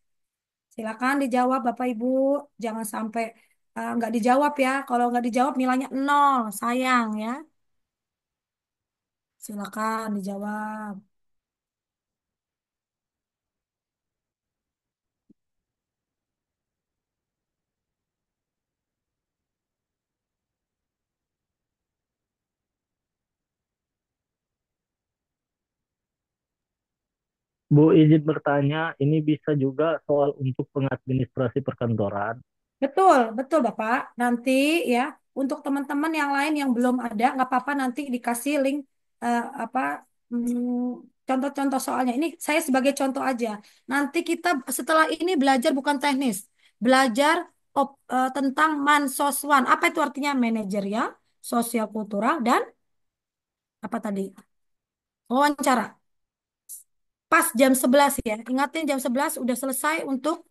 Silakan dijawab Bapak Ibu, jangan sampai nggak dijawab ya. Kalau nggak dijawab nilainya nol, sayang ya. Silakan dijawab. Bu, izin bertanya, ini bisa juga soal untuk pengadministrasi perkantoran. Betul, betul Bapak. Nanti ya, untuk teman-teman yang lain yang belum ada, nggak apa-apa nanti dikasih link apa contoh-contoh soalnya. Ini saya sebagai contoh aja. Nanti kita setelah ini belajar bukan teknis, belajar tentang mansoswan. Apa itu artinya manajerial, sosial kultural, dan apa tadi? Wawancara. Pas jam 11 ya. Ingatin jam 11 udah selesai untuk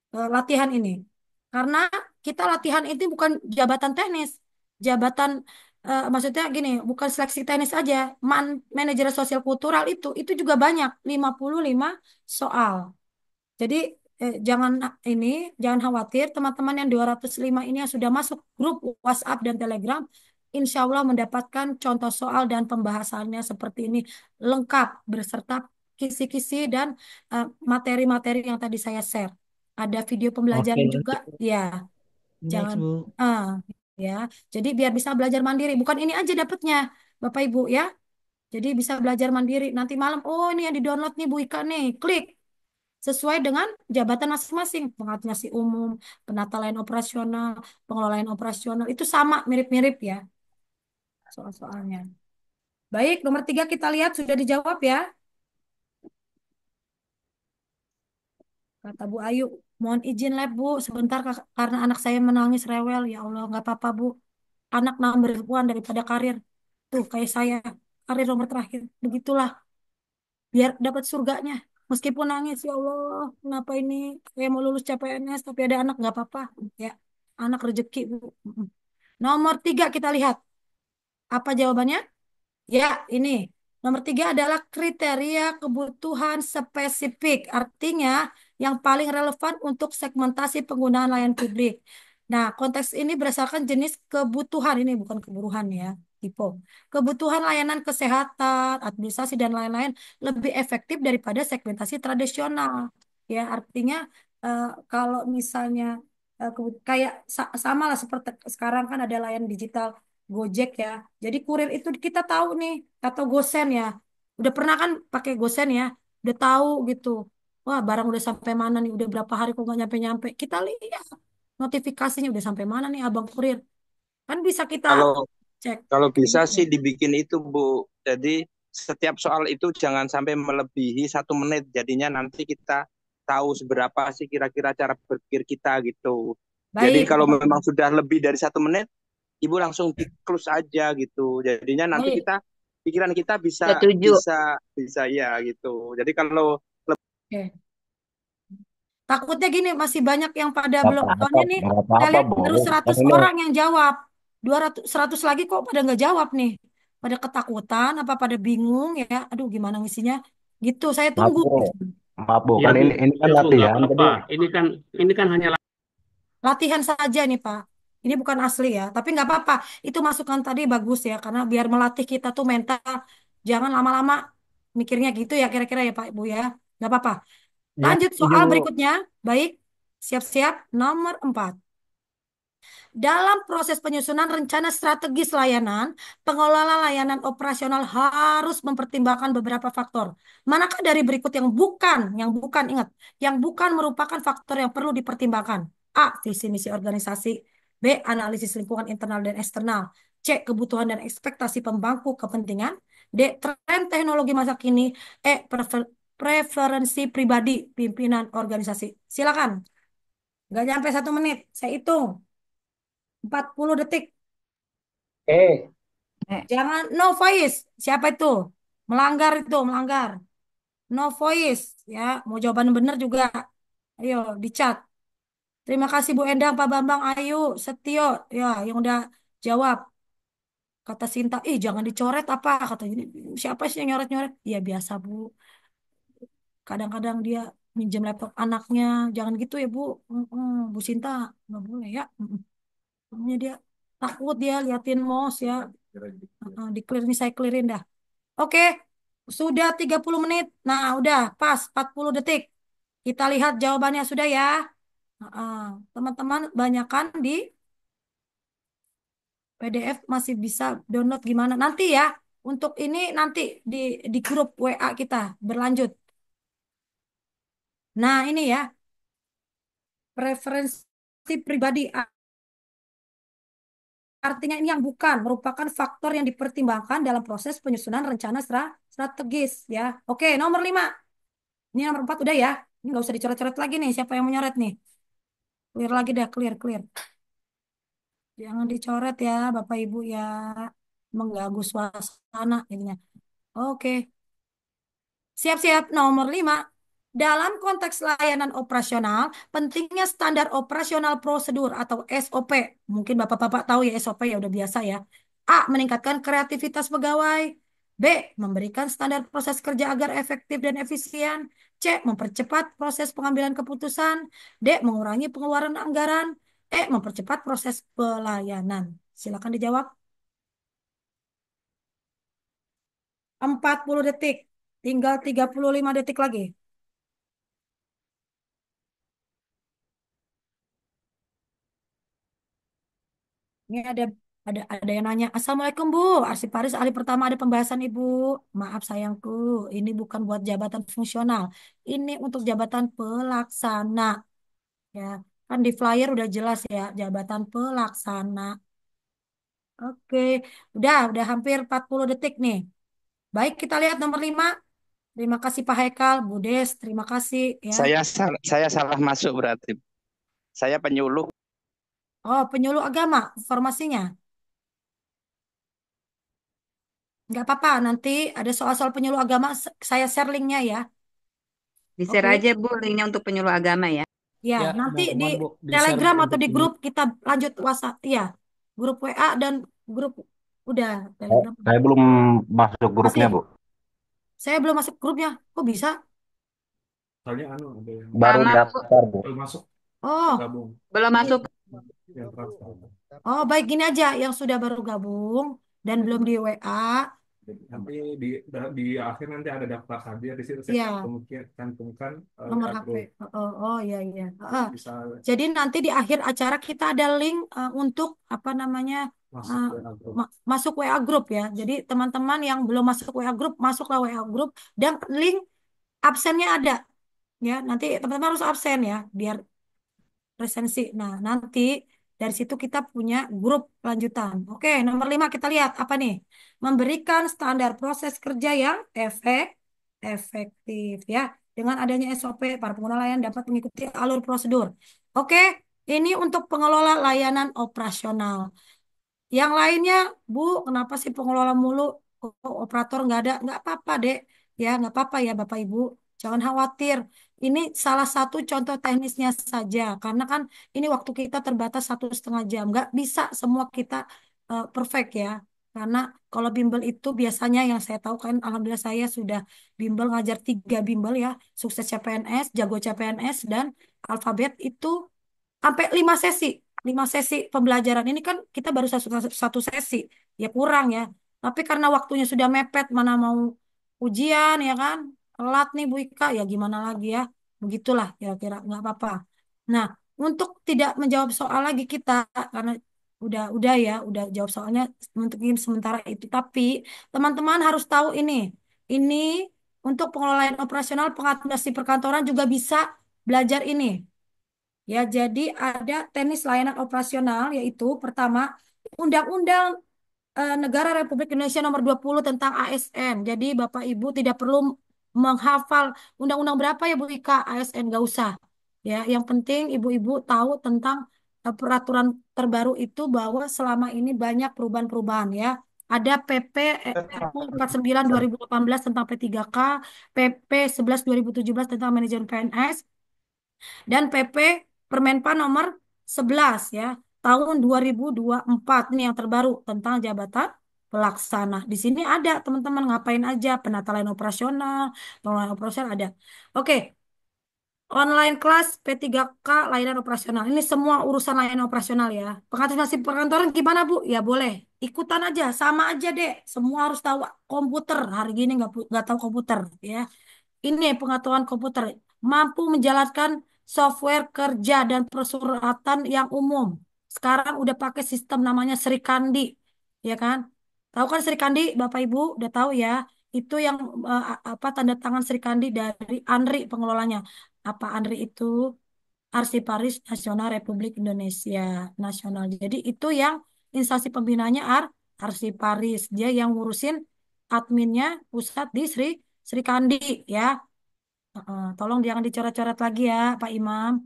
latihan ini. Karena kita latihan itu bukan jabatan teknis. Jabatan maksudnya gini, bukan seleksi teknis aja. Manajer sosial kultural itu juga banyak, 55 soal. Jadi jangan ini jangan khawatir teman-teman yang 205 ini yang sudah masuk grup WhatsApp dan Telegram, insya Allah mendapatkan contoh soal dan pembahasannya seperti ini lengkap beserta kisi-kisi dan materi-materi yang tadi saya share. Ada video Oke, pembelajaran juga, lanjut. ya Next, jangan Bu. ah ya. Jadi biar bisa belajar mandiri, bukan ini aja dapatnya, Bapak Ibu ya. Jadi bisa belajar mandiri. Nanti malam, oh ini yang di-download nih Bu Ika nih, klik sesuai dengan jabatan masing-masing, pengadministrasi umum, penata layanan operasional, pengelolaan operasional, itu sama mirip-mirip ya soal-soalnya. Baik, nomor 3 kita lihat sudah dijawab ya. Kata Bu Ayu, mohon izin lab Bu, sebentar karena anak saya menangis rewel. Ya Allah, nggak apa-apa Bu. Anak nomor ribuan daripada karir. Tuh, kayak saya, karir nomor terakhir. Begitulah, biar dapat surganya. Meskipun nangis, ya Allah, kenapa ini? Saya mau lulus CPNS, tapi ada anak, nggak apa-apa. Ya, anak rezeki, Bu. Nomor 3 kita lihat. Apa jawabannya? Ya, ini. Nomor 3 adalah kriteria kebutuhan spesifik. Artinya yang paling relevan untuk segmentasi penggunaan layanan publik. Nah, konteks ini berdasarkan jenis kebutuhan. Ini bukan keburuhan ya. Tipe. Kebutuhan layanan kesehatan, administrasi, dan lain-lain lebih efektif daripada segmentasi tradisional. Ya, artinya kalau misalnya kayak sama lah seperti sekarang kan ada layanan digital Gojek ya. Jadi kurir itu kita tahu nih atau Gosen ya. Udah pernah kan pakai Gosen ya? Udah tahu gitu. Wah, barang udah sampai mana nih? Udah berapa hari kok nggak nyampe-nyampe? Kita lihat notifikasinya udah sampai mana nih abang kurir. Kan bisa kita Kalau cek. kalau Kayak bisa gitu. sih dibikin itu Bu. Jadi setiap soal itu jangan sampai melebihi 1 menit. Jadinya nanti kita tahu seberapa sih kira-kira cara berpikir kita gitu. Jadi Baik, kalau memang sudah lebih dari 1 menit, Ibu langsung di close aja gitu. Jadinya nanti baik. kita pikiran kita bisa Setuju. bisa ya gitu. Jadi kalau Oke. Takutnya gini, masih banyak yang pada Nggak belum. apa-apa, Soalnya nih, nggak saya apa-apa, lihat Bu. baru 100 Kan ini orang yang jawab. 200, 100 lagi kok pada nggak jawab nih. Pada ketakutan, apa pada bingung ya. Aduh, gimana ngisinya? Gitu, saya maaf, tunggu. Bu. Maaf, Bu. Ya Kan Bu, ini kan ya Bu, nggak latihan. apa-apa. Jadi Ini kan hanya Latihan saja nih, Pak. Ini bukan asli ya. Tapi nggak apa-apa. Itu masukan tadi bagus ya. Karena biar melatih kita tuh mental. Jangan lama-lama mikirnya gitu ya kira-kira ya Pak Ibu ya. Nggak apa-apa. Ya, Lanjut setuju, soal Bu. berikutnya. Baik. Siap-siap. Nomor 4. Dalam proses penyusunan rencana strategis layanan, pengelola layanan operasional harus mempertimbangkan beberapa faktor. Manakah dari berikut yang bukan, ingat, yang bukan merupakan faktor yang perlu dipertimbangkan? A. Visi misi organisasi. B. Analisis lingkungan internal dan eksternal. C. Kebutuhan dan ekspektasi pemangku kepentingan. D. Tren teknologi masa kini. E. Preferensi pribadi pimpinan organisasi. Silakan. Nggak nyampe 1 menit. Saya hitung. 40 detik. Jangan no voice. Siapa itu? Melanggar itu, melanggar. No voice ya. Mau jawaban benar juga. Ayo di chat. Terima kasih Bu Endang, Pak Bambang, Ayu, Setio ya yang udah jawab. Kata Sinta, jangan dicoret apa? Kata ini siapa sih yang nyoret-nyoret? Ya biasa Bu. Kadang-kadang dia minjem laptop anaknya. Jangan gitu ya Bu. Bu Sinta, nggak boleh ya. Pokoknya dia takut dia liatin mouse ya. Di clear nih saya clearin dah. Oke, sudah 30 menit. Nah, udah pas 40 detik. Kita lihat jawabannya sudah ya. Heeh. Teman-teman, banyakan di PDF masih bisa download gimana nanti ya. Untuk ini nanti di grup WA kita berlanjut. Nah, ini ya. Preferensi pribadi artinya ini yang bukan merupakan faktor yang dipertimbangkan dalam proses penyusunan rencana strategis ya. Oke, nomor 5. Ini nomor 4 udah ya. Ini nggak usah dicoret-coret lagi nih. Siapa yang mau nyoret nih? Clear lagi dah, clear, clear. Jangan dicoret ya, Bapak Ibu ya. Mengganggu suasana jadinya. Oke. Siap-siap nomor 5. Dalam konteks layanan operasional, pentingnya standar operasional prosedur atau SOP. Mungkin Bapak-Bapak tahu ya SOP ya udah biasa ya. A. Meningkatkan kreativitas pegawai. B. Memberikan standar proses kerja agar efektif dan efisien. C. Mempercepat proses pengambilan keputusan. D. Mengurangi pengeluaran anggaran. E. Mempercepat proses pelayanan. Silakan dijawab. 40 detik. Tinggal 35 detik lagi. Ini ada yang nanya, Assalamualaikum Bu, Arsiparis ahli pertama ada pembahasan Ibu. Maaf sayangku, ini bukan buat jabatan fungsional. Ini untuk jabatan pelaksana. Ya, kan di flyer udah jelas ya, jabatan pelaksana. Oke, udah hampir 40 detik nih. Baik, kita lihat nomor 5. Terima kasih Pak Haikal, Bu Des, terima kasih ya. saya salah masuk berarti. Saya penyuluh. Oh, penyuluh agama, formasinya. Nggak apa-apa, nanti ada soal-soal penyuluh agama, saya share linknya ya. Di-share Oke. aja Bu linknya untuk penyuluh agama ya. Ya, Ya, nanti di mohon Bu, di-share Telegram atau untuk di ini. grup kita lanjut WhatsApp. Iya, grup WA dan grup udah Telegram. Saya belum masuk grupnya, Masih, Bu. saya belum masuk grupnya. Kok bisa? Soalnya ada yang Baru Sama Bu, daftar, Bu. belum masuk Oh, gabung belum masuk. yang transfer. oh baik gini aja. Yang sudah baru gabung dan belum di WA. Nanti di akhir nanti ada daftar hadir di situ Iya, saya cantumkan nomor WA HP. group. Oh iya iya. Bisa Jadi nanti di akhir acara kita ada link untuk apa namanya masuk uh, WA group. masuk WA group ya. Jadi teman-teman yang belum masuk WA group masuklah WA group dan link absennya ada ya. Nanti teman-teman harus absen ya biar presensi. Nah nanti Dari situ kita punya grup lanjutan. Oke, nomor 5 kita lihat apa nih? Memberikan standar proses kerja yang efektif ya. Dengan adanya SOP, para pengguna layanan dapat mengikuti alur prosedur. Oke, ini untuk pengelola layanan operasional. Yang lainnya, Bu, kenapa sih pengelola mulu? Kok operator nggak ada? Nggak apa-apa, Dek. Ya, nggak apa-apa ya, Bapak Ibu. Jangan khawatir. Ini salah satu contoh teknisnya saja. Karena kan ini waktu kita terbatas 1,5 jam. Nggak bisa semua kita perfect ya. Karena kalau bimbel itu biasanya yang saya tahu kan, alhamdulillah saya sudah bimbel ngajar 3 bimbel ya. Sukses CPNS, Jago CPNS, dan Alfabet itu sampai 5 sesi. 5 sesi pembelajaran ini kan kita baru satu sesi, ya kurang ya. Tapi karena waktunya sudah mepet, mana mau ujian ya kan, telat nih Bu Ika, ya gimana lagi ya, begitulah kira-kira nggak apa-apa. Nah, untuk tidak menjawab soal lagi kita karena udah ya, udah jawab soalnya untuk ini sementara itu. Tapi teman-teman harus tahu ini untuk pengelolaan operasional pengadministrasi perkantoran juga bisa belajar ini. Ya, jadi ada teknis layanan operasional yaitu pertama Undang-Undang Negara Republik Indonesia Nomor 20 tentang ASN. Jadi Bapak Ibu tidak perlu menghafal undang-undang berapa ya Bu Ika ASN nggak usah. Ya, yang penting Ibu-ibu tahu tentang peraturan terbaru itu bahwa selama ini banyak perubahan-perubahan ya. Ada PP RU 49 2018 tentang P3K, PP 11 2017 tentang manajemen PNS, dan PP Permenpan nomor 11 ya tahun 2024 ini yang terbaru tentang jabatan pelaksana. Di sini ada teman-teman ngapain aja penata layanan operasional, pengelolaan operasional ada. Oke, online kelas P3K layanan operasional. Ini semua urusan layanan operasional ya. Pengadministrasi perkantoran gimana Bu? Ya boleh. Ikutan aja, sama aja deh. Semua harus tahu komputer. Hari gini nggak tahu komputer ya. Ini pengetahuan komputer mampu menjalankan software kerja dan persuratan yang umum. Sekarang udah pakai sistem namanya Sri Kandi, ya kan? Tahu kan Sri Kandi, Bapak Ibu udah tahu ya. Itu yang apa tanda tangan Sri Kandi dari ANRI pengelolanya. Apa ANRI itu? Arsiparis Nasional Republik Indonesia Nasional. Jadi itu yang instansi pembinanya Arsiparis. Dia yang ngurusin adminnya pusat di Sri Kandi ya. Tolong jangan dicoret-coret lagi ya, Pak Imam.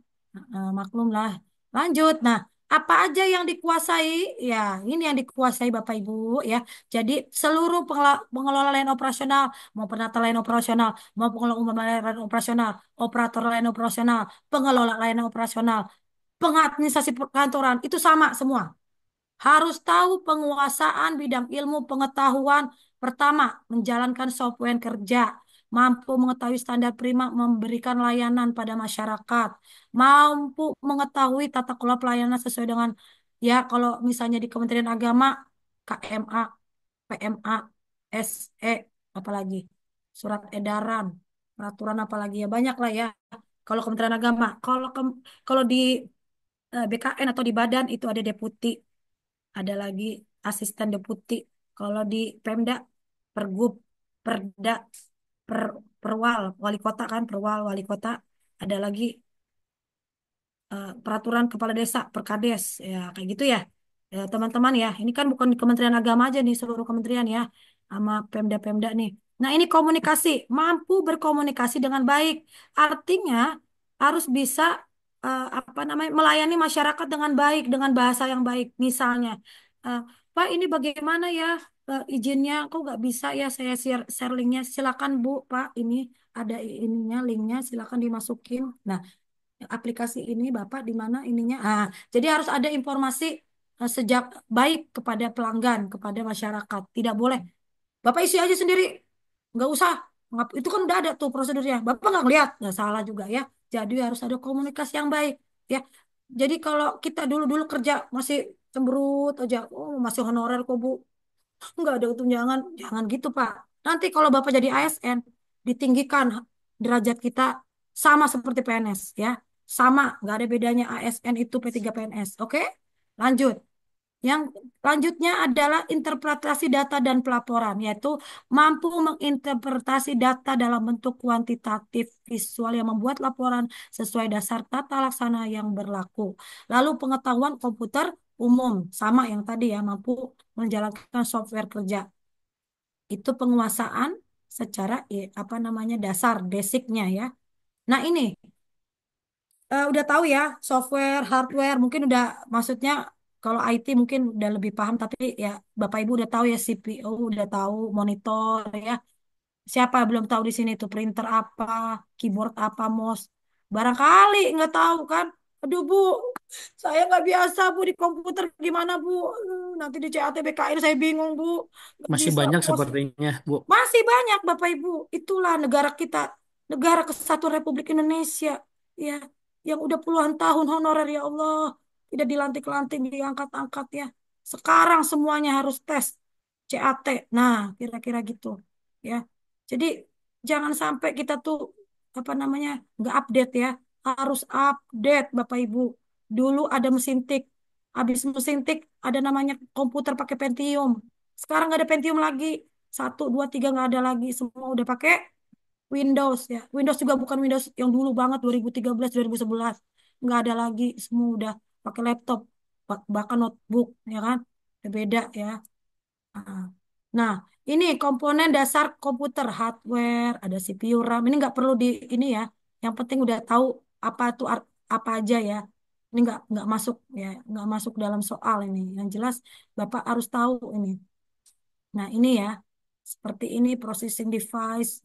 Maklum lah. Lanjut. Nah, apa aja yang dikuasai? Ya, ini yang dikuasai Bapak Ibu ya. Jadi seluruh pengelola layanan operasional, mau penata layanan operasional, mau pengelola umum layanan operasional, operator layanan operasional, pengelola layanan operasional, pengadministrasi perkantoran, itu sama semua. Harus tahu penguasaan bidang ilmu pengetahuan. Pertama, menjalankan software kerja. Mampu mengetahui standar prima memberikan layanan pada masyarakat. Mampu mengetahui tata kelola pelayanan sesuai dengan, ya kalau misalnya di Kementerian Agama, KMA, PMA, SE, apalagi surat edaran, peraturan apalagi ya banyak lah ya. Kalau Kementerian Agama, kalau di BKN atau di badan itu ada deputi, ada lagi asisten deputi. Kalau di Pemda, Pergub, Perda, per, Perwal, wali kota kan, Perwal, wali kota. Ada lagi peraturan kepala desa, Perkades, ya kayak gitu ya. Ya, teman-teman ya, ini kan bukan di Kementerian Agama aja nih, seluruh kementerian ya, sama Pemda-Pemda nih. Nah, ini komunikasi, mampu berkomunikasi dengan baik. Artinya harus bisa apa namanya melayani masyarakat dengan baik, dengan bahasa yang baik. Misalnya, eh, Pak, ini bagaimana ya izinnya? Kok nggak bisa ya saya share linknya? Silakan Bu, Pak, ini ada ininya, linknya, silakan dimasukin. Nah, aplikasi ini Bapak di mana ininya. Jadi harus ada informasi sejak baik kepada pelanggan, kepada masyarakat. Tidak boleh. Bapak isi aja sendiri. Nggak usah. Itu kan udah ada tuh prosedurnya. Bapak nggak ngeliat. Nggak salah juga ya. Jadi harus ada komunikasi yang baik. Ya. Jadi kalau kita dulu-dulu kerja masih cemberut aja. Oh, masih honorer kok Bu. Nggak ada tunjangan. Jangan gitu Pak. Nanti kalau Bapak jadi ASN, ditinggikan derajat kita sama seperti PNS ya. Sama, nggak ada bedanya ASN itu P3 PNS. Oke? Lanjut. Yang lanjutnya adalah interpretasi data dan pelaporan, yaitu mampu menginterpretasi data dalam bentuk kuantitatif visual yang membuat laporan sesuai dasar tata laksana yang berlaku. Lalu pengetahuan komputer umum, sama yang tadi ya, mampu menjalankan software kerja. Itu penguasaan secara apa namanya dasar, basicnya ya. Nah ini udah tahu ya software, hardware, mungkin udah maksudnya kalau IT mungkin udah lebih paham, tapi ya Bapak Ibu udah tahu ya CPU, udah tahu monitor ya. Siapa yang belum tahu di sini tuh printer apa, keyboard apa, mouse. Barangkali nggak tahu kan. Aduh Bu, saya nggak biasa Bu di komputer gimana Bu? Nanti di CAT BKN saya bingung Bu. Nggak Masih bisa banyak bos. sepertinya, Bu. Masih banyak Bapak Ibu. Itulah negara kita, negara kesatuan Republik Indonesia, ya, yang udah puluhan tahun honorer ya Allah, tidak dilantik-lantik, diangkat-angkat ya. Sekarang semuanya harus tes CAT. Nah, kira-kira gitu, ya. Jadi jangan sampai kita tuh apa namanya nggak update ya. Harus update Bapak Ibu. Dulu ada mesin tik, habis mesin tik ada namanya komputer pakai Pentium. Sekarang nggak ada Pentium lagi. Satu, dua, tiga nggak ada lagi. Semua udah pakai Windows ya. Windows juga bukan Windows yang dulu banget 2013, 2011. Nggak ada lagi. Semua udah pakai laptop, bahkan notebook ya kan. Udah beda ya. Ah. Nah, ini komponen dasar komputer, hardware, ada CPU, RAM. Ini nggak perlu di ini ya. Yang penting udah tahu apa tuh apa aja ya. Ini nggak masuk ya, nggak masuk dalam soal ini. Yang jelas Bapak harus tahu ini. Nah, ini ya, seperti ini processing device,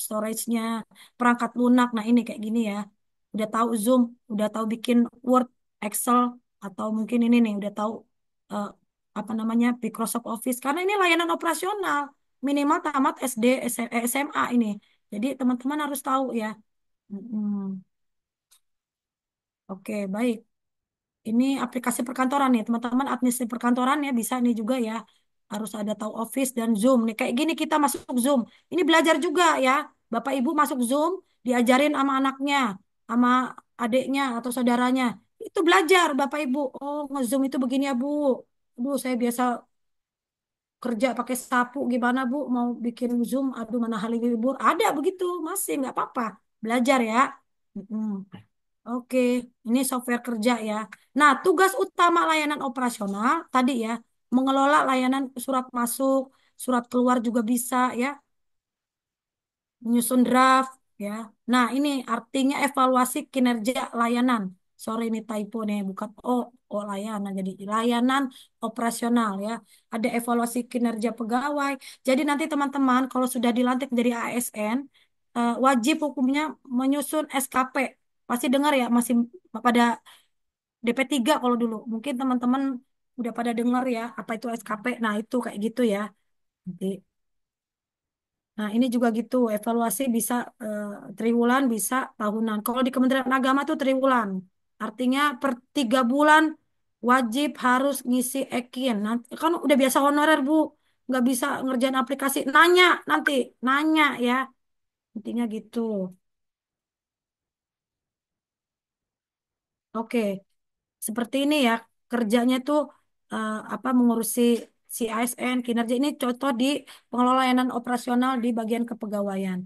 storage-nya, perangkat lunak. Nah, ini kayak gini ya. Udah tahu Zoom, udah tahu bikin Word, Excel, atau mungkin ini nih, udah tahu eh, apa namanya Microsoft Office. Karena ini layanan operasional, minimal tamat SD, SMA ini. Jadi teman-teman harus tahu ya. Mm-mm. Oke, baik. Ini aplikasi perkantoran nih, teman-teman administrasi perkantoran ya bisa nih juga ya. Harus ada tahu Office dan Zoom nih. Kayak gini kita masuk Zoom. Ini belajar juga ya. Bapak Ibu masuk Zoom, diajarin sama anaknya, sama adiknya atau saudaranya. Itu belajar Bapak Ibu. Oh, nge-Zoom itu begini ya, Bu. Aduh, saya biasa kerja pakai sapu gimana, Bu? Mau bikin Zoom, aduh mana hari libur. Ada begitu, masih nggak apa-apa. Belajar ya. Mm-mm. Oke, ini software kerja ya. Nah, tugas utama layanan operasional tadi ya, mengelola layanan surat masuk, surat keluar juga bisa ya, menyusun draft ya. Nah, ini artinya evaluasi kinerja layanan. Sorry ini typo nih, bukan layanan. Jadi layanan operasional ya. Ada evaluasi kinerja pegawai. Jadi nanti teman-teman kalau sudah dilantik dari ASN, wajib hukumnya menyusun SKP. Pasti dengar ya, masih pada DP3 kalau dulu. Mungkin teman-teman udah pada dengar ya, apa itu SKP. Nah, itu kayak gitu ya. Nanti. Nah, ini juga gitu, evaluasi bisa triwulan, bisa tahunan. Kalau di Kementerian Agama tuh triwulan. Artinya per 3 bulan wajib harus ngisi EKIN. Nanti, kan udah biasa honorer, Bu. Nggak bisa ngerjain aplikasi. Nanya nanti, nanya ya. Intinya gitu. Oke, seperti ini ya. Kerjanya tuh apa mengurusi si ASN, kinerja ini contoh di pengelola layanan operasional di bagian kepegawaian.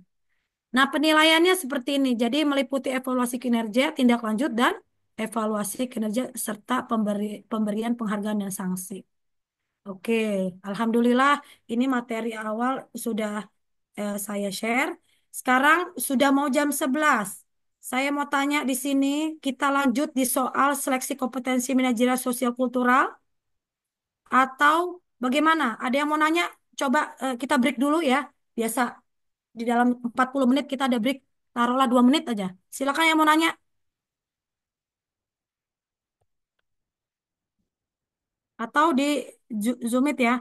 Nah, penilaiannya seperti ini. Jadi meliputi evaluasi kinerja, tindak lanjut, dan evaluasi kinerja serta pemberian penghargaan dan sanksi. Oke, Alhamdulillah ini materi awal sudah saya share. Sekarang sudah mau jam 11. Saya mau tanya di sini, kita lanjut di soal seleksi kompetensi manajerial sosial kultural atau bagaimana? Ada yang mau nanya? Coba kita break dulu ya. Biasa di dalam 40 menit kita ada break, taruhlah 2 menit aja. Silakan yang mau nanya. Atau di Zoom Meet ya.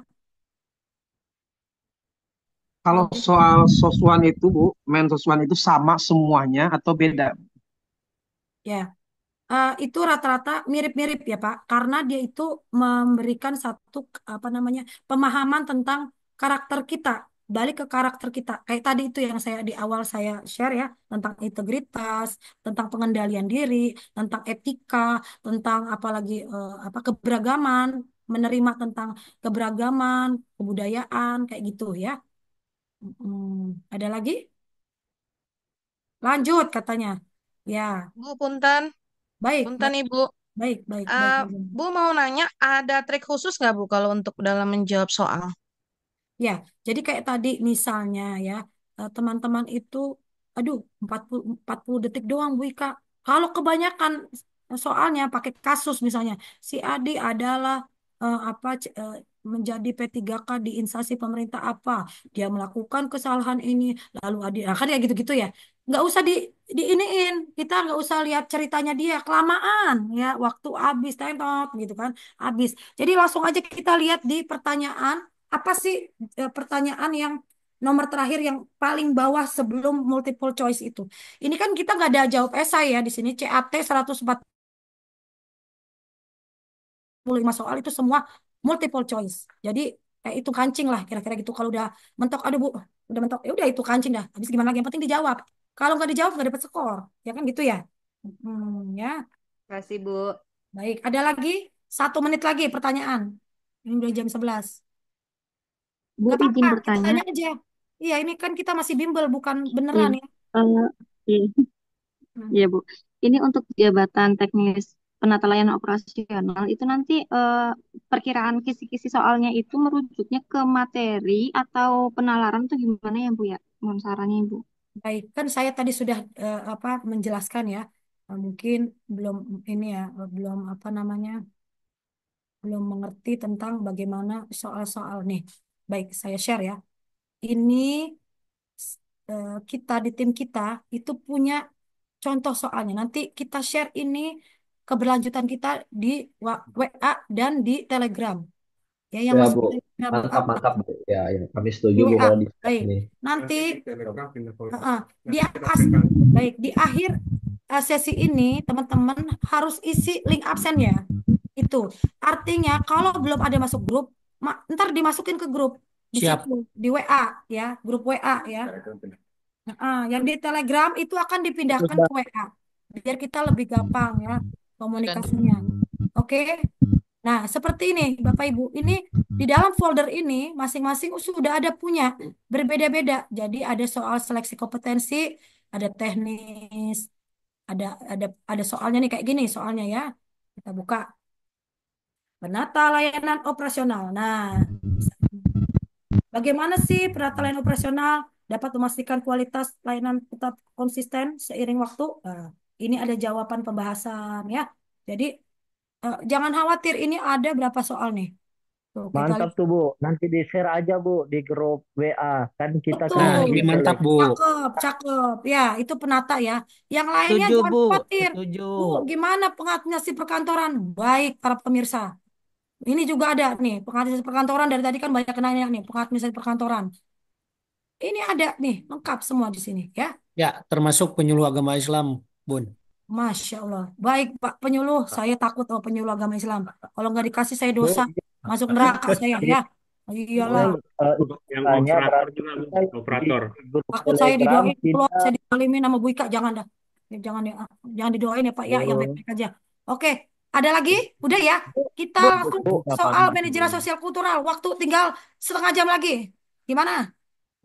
Kalau soal sosuan itu, Bu, main sosuan itu sama semuanya atau beda? Ya, itu rata-rata mirip-mirip ya Pak, karena dia itu memberikan satu apa namanya pemahaman tentang karakter kita. balik ke karakter kita. Kayak tadi itu yang saya di awal saya share ya, tentang integritas, tentang pengendalian diri, tentang etika, tentang apalagi apa keberagaman, menerima tentang keberagaman, kebudayaan kayak gitu ya. Ada lagi? Lanjut katanya. Ya, Bu, punten, baik, punten baik, Ibu. baik, baik, baik. Eh, Bu mau nanya, ada trik khusus nggak Bu kalau untuk dalam menjawab soal? Ya, jadi kayak tadi misalnya ya, teman-teman itu, aduh, 40 detik doang Bu Ika. Kalau kebanyakan soalnya pakai kasus misalnya, si Adi adalah menjadi P3K di instansi pemerintah apa, dia melakukan kesalahan ini, lalu Adi, nah, kan ya gitu-gitu ya. Nggak usah diiniin, kita nggak usah lihat ceritanya dia, kelamaan ya, waktu habis, time out gitu kan, habis. Jadi langsung aja kita lihat di pertanyaan apa sih pertanyaan yang nomor terakhir yang paling bawah sebelum multiple choice itu. Ini kan kita nggak ada jawab esai ya di sini CAT 145 soal itu semua multiple choice. Jadi itu kancing lah kira-kira gitu. Kalau udah mentok, aduh Bu, udah mentok, ya udah itu kancing dah. Habis gimana lagi? Yang penting dijawab. Kalau nggak dijawab nggak dapat skor, ya kan gitu ya. Ya, Kasih Bu. baik. Ada lagi 1 menit lagi pertanyaan. Ini udah jam 11. Bu, Nggak apa-apa, izin kita bertanya. tanya aja. Iya, ini kan kita masih bimbel, bukan Iya, beneran ya. eh, iya, Hmm. iya, Bu. Ini untuk jabatan teknis penata layanan operasional itu nanti perkiraan kisi-kisi soalnya itu merujuknya ke materi atau penalaran tuh gimana ya, Bu ya? Mohon sarannya, Bu. Baik, kan saya tadi sudah menjelaskan ya. Mungkin belum ini ya, belum apa namanya, belum mengerti tentang bagaimana soal-soal nih. Baik, saya share ya. Ini kita di tim kita itu punya contoh soalnya. Nanti kita share ini keberlanjutan kita di WA dan di Telegram. Ya, yang Ya, masuk Bu. Telegram Mantap, apa? mantap, Bu. Ya, ya. Kami Di setuju, Bu, WA. kalau di Baik. ini. Nanti di baik di akhir sesi ini teman-teman harus isi link absennya. Itu artinya kalau belum ada masuk grup, ntar dimasukin ke grup di Siap. situ di WA ya, grup WA ya. Yang di Telegram itu akan dipindahkan ke WA biar kita lebih gampang ya komunikasinya. Oke. Nah, seperti ini, Bapak Ibu. Ini di dalam folder ini masing-masing sudah ada punya berbeda-beda. Jadi ada soal seleksi kompetensi, ada teknis, ada ada soalnya nih kayak gini soalnya ya. Kita buka penata layanan operasional. Nah, bagaimana sih penata layanan operasional dapat memastikan kualitas layanan tetap konsisten seiring waktu? Nah, ini ada jawaban pembahasan ya. Jadi jangan khawatir, ini ada berapa soal nih? Tuh, kita Mantap lihat. tuh, Bu. Nanti di-share aja, Bu, di grup WA. Kan kita Betul. Nah, semua ini gitu, mantap, Lek. Bu. Cakep, cakep. Ya, itu penata ya. Yang lainnya Setuju, jangan Bu. khawatir. Setuju. Bu, gimana pengadministrasi perkantoran? Baik, para pemirsa. Ini juga ada nih, pengadministrasi perkantoran dari tadi kan banyak nanya nih, pengadministrasi perkantoran. Ini ada nih, lengkap semua di sini ya. Ya, termasuk penyuluh agama Islam, Bun. Masya Allah. Baik, Pak Penyuluh. Saya takut sama penyuluh agama Islam. Kalau nggak dikasih saya Bu, dosa. Masuk neraka saya ya. Iyalah. Yang tanya operator berarti juga, Bu. kita di Operator. grup Takut saya Telegram didoain, keluar kita. saya dikalimin sama Bu Ika. Jangan dah. Ya, jangan ya. Jangan didoain ya Pak ya, yang Oh, baik-baik aja. Oke, ada lagi? Udah ya. Kita Bu, langsung Bu, soal manajemen sosial kultural. Waktu tinggal setengah jam lagi. Gimana?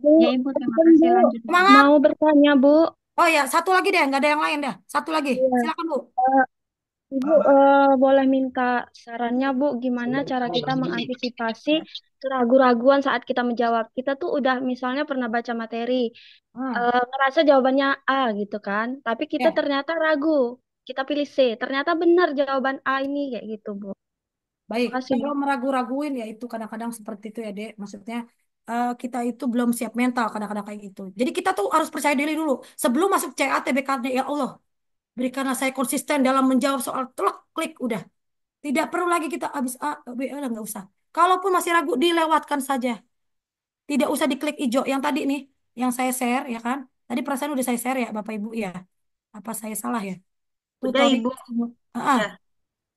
Ya, Bu, Ibu, terima kan kasih. Bu, Lanjut, Bu. Semangat. mau bertanya Bu. Oh ya, satu lagi deh. Nggak ada yang lain dah. Satu lagi. Iya. Silakan Bu. Eh, Ibu boleh minta sarannya Bu, gimana cara kita mengantisipasi keraguan-raguan saat kita menjawab. Kita tuh udah misalnya pernah baca materi, Hmm. ngerasa jawabannya A gitu kan, tapi kita Ya. ternyata ragu. Kita pilih C, ternyata benar jawaban A ini kayak gitu Bu. Baik, Makasih Bu. kalau meragu-raguin ya itu kadang-kadang seperti itu ya, Dek. Maksudnya kita itu belum siap mental kadang-kadang kayak gitu. Jadi kita tuh harus percaya diri dulu. Sebelum masuk CAT, BKD, ya Allah, berikanlah saya konsisten dalam menjawab soal telak, klik, udah. Tidak perlu lagi kita habis A, B, udah nggak usah. Kalaupun masih ragu, dilewatkan saja. Tidak usah diklik hijau. Yang tadi nih, yang saya share, ya kan? Tadi perasaan udah saya share ya, Bapak Ibu, ya. Apa saya salah ya? Udah Tutorial. Ibu. Ah, Ya.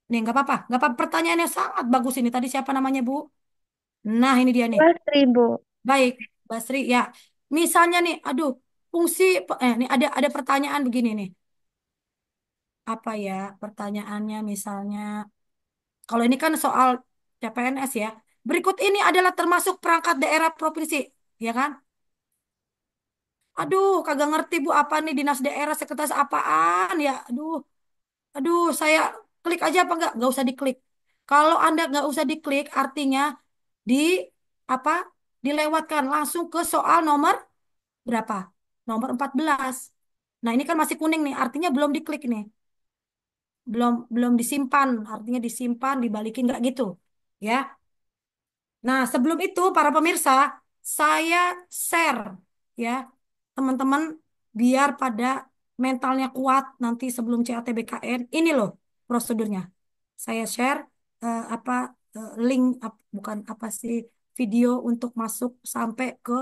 nih nggak apa-apa. Nggak apa-apa. Pertanyaannya sangat bagus ini. Tadi siapa namanya, Bu? Nah, ini dia nih. Lastri Bu. Baik. Basri ya. Misalnya nih, aduh, nih ada pertanyaan begini nih. Apa ya pertanyaannya misalnya, kalau ini kan soal CPNS ya. Berikut ini adalah termasuk perangkat daerah provinsi, ya kan? Aduh, kagak ngerti Bu apa nih dinas daerah sekretaris apaan ya? Aduh, saya klik aja apa enggak? Nggak usah diklik. Kalau Anda nggak usah diklik, artinya di apa? Dilewatkan langsung ke soal nomor berapa? Nomor 14. Nah, ini kan masih kuning nih, artinya belum diklik nih. Belum belum disimpan, artinya disimpan, dibalikin nggak gitu. Ya. Nah, sebelum itu para pemirsa, saya share ya, teman-teman biar pada mentalnya kuat nanti sebelum CATBKN. Ini loh prosedurnya. Saya share apa link bukan apa sih video untuk masuk sampai ke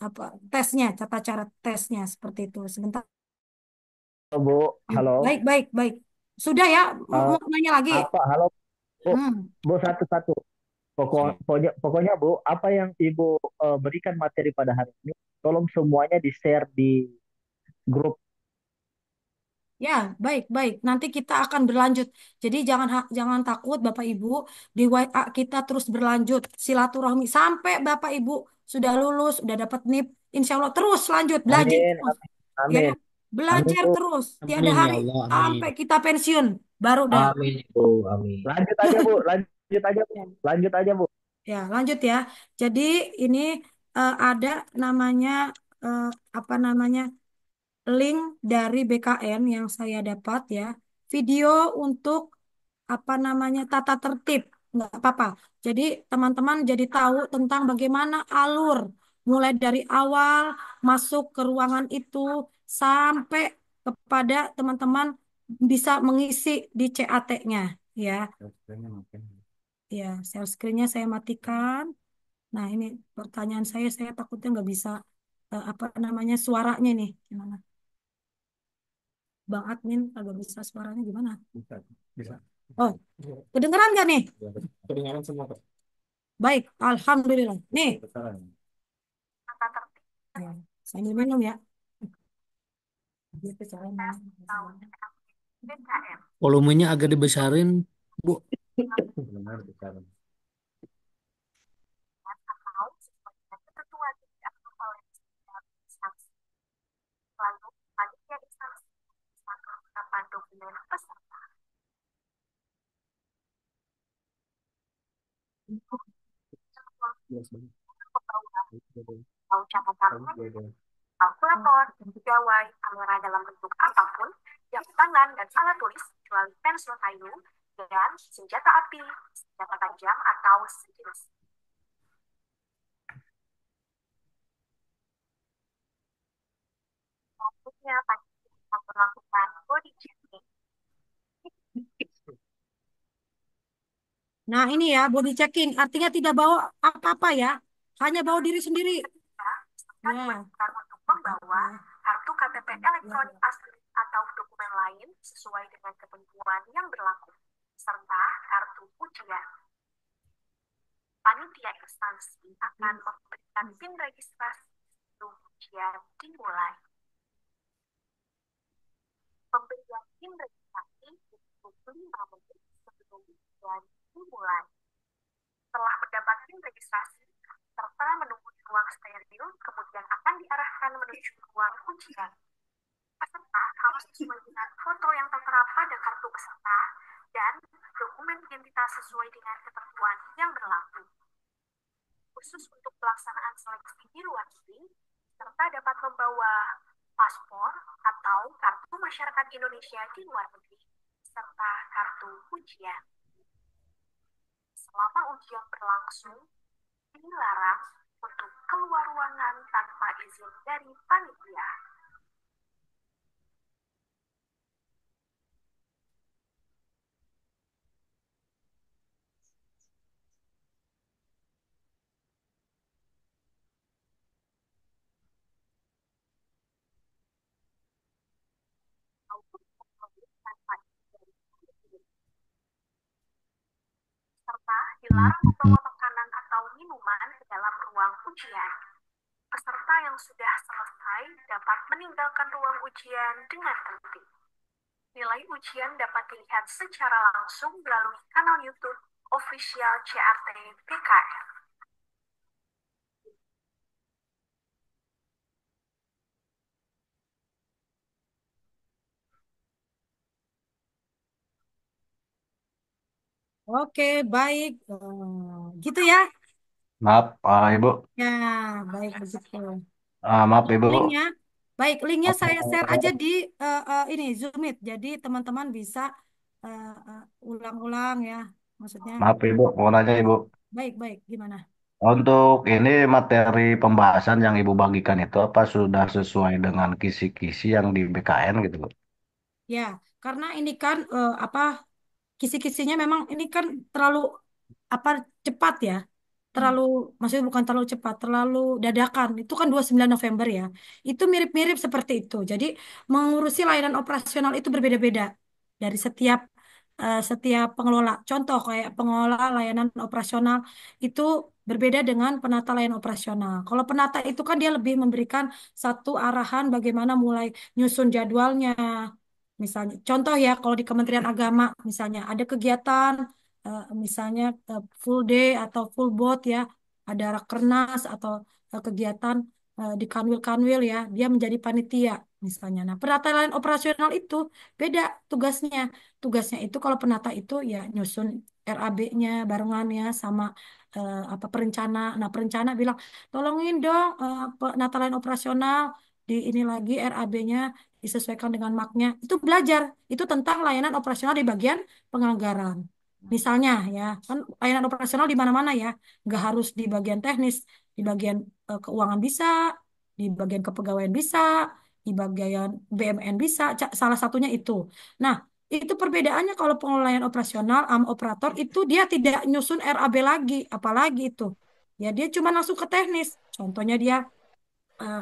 apa tesnya, tata cara tesnya seperti itu. Sebentar. Halo, Bu, halo. Baik, baik, baik. Sudah ya, Eh, mau nanya lagi. halo, Bu, Hmm. Bu satu-satu. Pokoknya Bu, apa yang Ibu berikan materi pada hari ini, tolong semuanya di-share di grup. Ya, baik, baik. Nanti kita akan berlanjut. Jadi jangan takut Bapak Ibu, di WA kita terus berlanjut silaturahmi sampai Bapak Ibu sudah lulus, sudah dapat NIP. Insya Allah terus lanjut belajar Amin, terus. Ya, amin, amin, belajar Bu. terus tiada Amin ya hari Allah, amin. sampai kita pensiun baru dah. Amin, Bu. Amin. Lanjut aja, Bu. Lanjut aja, Bu. Lanjut aja, Bu. Ya, lanjut ya. Jadi ini ada namanya eh, apa namanya? Link dari BKN yang saya dapat ya. Video untuk apa namanya tata tertib. Nggak apa-apa. Jadi teman-teman jadi tahu tentang bagaimana alur mulai dari awal masuk ke ruangan itu sampai kepada teman-teman bisa mengisi di CAT-nya ya. Ya, share screen-nya saya matikan. Nah, ini pertanyaan saya takutnya nggak bisa apa namanya suaranya nih gimana? Bang Admin agak bisa suaranya gimana? Bisa, bisa. Oh, kedengeran nggak nih? Kedengaran semua, Pak. Baik, Alhamdulillah. Nih, Kedengaran. ya, sambil minum ya. Gitu caranya. Volumenya agak dibesarin, Bu. Benar, benar. Kalkulator, gawai, kamera dalam bentuk apapun, jam tangan dan alat tulis, kecuali pensil kayu, dan senjata api, senjata tajam atau sejenis. Selanjutnya, kita melakukan body checking. Nah, ini ya body checking, artinya tidak bawa apa-apa ya, hanya bawa diri sendiri. Ya. Untuk membawa kartu KTP elektronik asli atau dokumen lain sesuai dengan ketentuan yang berlaku, serta kartu ujian. Panitia instansi akan memberikan PIN registrasi sebelum ujian dimulai. Pemberian PIN registrasi cukup 5 menit sebelum ujian dimulai. Setelah mendapat PIN registrasi serta menunggu di ruang steril, kemudian akan diarahkan menuju ruang ujian. Peserta harus sesuai dengan foto yang tertera pada kartu peserta dan dokumen identitas sesuai dengan ketentuan yang berlaku. Khusus untuk pelaksanaan seleksi di luar negeri, serta dapat membawa paspor atau kartu masyarakat Indonesia di luar negeri, serta kartu ujian. Selama ujian berlangsung, dilarang untuk keluar ruangan tanpa izin dari panitia. Serta dilarang membawa makanan atau minuman ke dalam ruang ruang ujian. Peserta yang sudah selesai dapat meninggalkan ruang ujian dengan tertib. Nilai ujian dapat dilihat secara langsung melalui kanal YouTube official CRT BKR. Oke, baik. Gitu ya. Maaf, Ibu. Ya, baik begitu. Maaf, Ibu. Linknya, baik, linknya Apa, saya share aja di ini Zoom Meet. Jadi teman-teman bisa ulang-ulang ya, maksudnya. maaf, Ibu. Mau nanya, Ibu. Baik, baik, gimana? Untuk ini materi pembahasan yang Ibu bagikan itu apa sudah sesuai dengan kisi-kisi yang di BKN gitu, Bu? Ya, karena ini kan apa kisi-kisinya memang ini kan terlalu apa cepat ya. Terlalu maksudnya bukan terlalu cepat, terlalu dadakan. Itu kan 29 November ya. Itu mirip-mirip seperti itu. Jadi mengurusi layanan operasional itu berbeda-beda dari setiap pengelola. Contoh kayak pengelola layanan operasional itu berbeda dengan penata layanan operasional. Kalau penata itu kan dia lebih memberikan satu arahan bagaimana mulai nyusun jadwalnya. Misalnya, contoh ya, kalau di Kementerian Agama misalnya ada kegiatan misalnya full day atau full boat ya, ada rakernas atau kegiatan di kanwil-kanwil ya, dia menjadi panitia misalnya. Nah, penata layanan operasional itu beda tugasnya. Tugasnya itu kalau penata itu ya nyusun RAB-nya barengannya sama apa perencana. Nah, perencana bilang, tolongin dong penata layanan operasional di ini lagi RAB-nya disesuaikan dengan maknya. Itu belajar, itu tentang layanan operasional di bagian penganggaran. Misalnya ya, kan layanan operasional di mana-mana ya, nggak harus di bagian teknis, di bagian keuangan bisa, di bagian kepegawaian bisa, di bagian BMN bisa, salah satunya itu. Nah, itu perbedaannya kalau pengelolaan operasional sama operator itu dia tidak nyusun RAB lagi, apalagi itu. Ya dia cuma langsung ke teknis. Contohnya dia eh,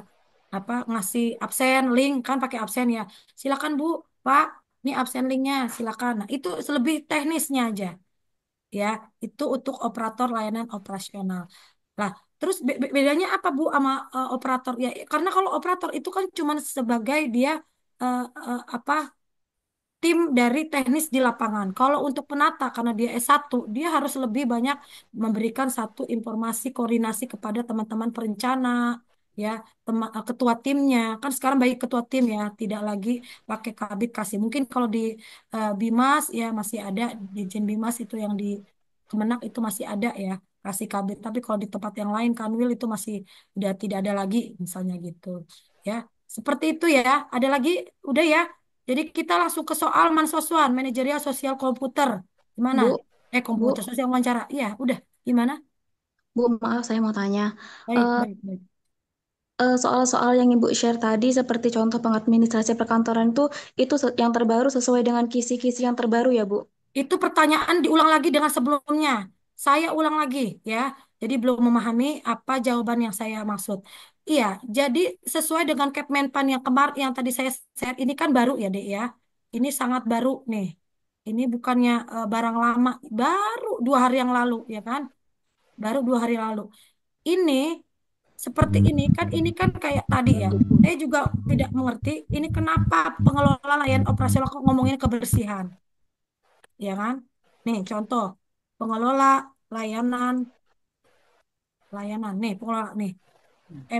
apa ngasih absen link kan pakai absen ya. Silakan Bu, Pak, ini absen linknya, silakan. Nah, itu lebih teknisnya aja ya itu untuk operator layanan operasional. Nah, terus bedanya apa Bu sama operator ya? Karena kalau operator itu kan cuma sebagai dia apa tim dari teknis di lapangan. Kalau untuk penata karena dia S1, dia harus lebih banyak memberikan satu informasi koordinasi kepada teman-teman perencana ya, ketua timnya. Kan sekarang bagi ketua tim ya, tidak lagi pakai kabit kasih. Mungkin kalau di Bimas ya masih ada di Jen Bimas itu yang di Kemenak itu masih ada ya kasih kabit. Tapi kalau di tempat yang lain Kanwil itu masih udah tidak ada lagi misalnya gitu. Ya, seperti itu ya. Ada lagi udah ya. Jadi kita langsung ke soal Mansoswan, manajerial sosial komputer. Gimana? Bu, Komputer Bu, sosial wawancara. Iya, udah. Gimana? Bu, maaf saya mau tanya. Baik, Eh, baik, baik. Soal-soal yang Ibu share tadi seperti contoh pengadministrasi perkantoran itu yang terbaru sesuai dengan kisi-kisi yang terbaru ya, Bu? Itu pertanyaan diulang lagi dengan sebelumnya. Saya ulang lagi ya. Jadi belum memahami apa jawaban yang saya maksud. Iya, jadi sesuai dengan Kepmenpan yang kemarin yang tadi saya share ini kan baru ya, Dek ya. Ini sangat baru nih. Ini bukannya barang lama, baru 2 hari yang lalu ya kan? Baru 2 hari lalu. Ini seperti ini kan kayak tadi ya. Saya juga tidak mengerti ini kenapa pengelola layanan operasional kok ngomongin kebersihan, ya kan? Nih contoh pengelola layanan layanan nih pengelola nih.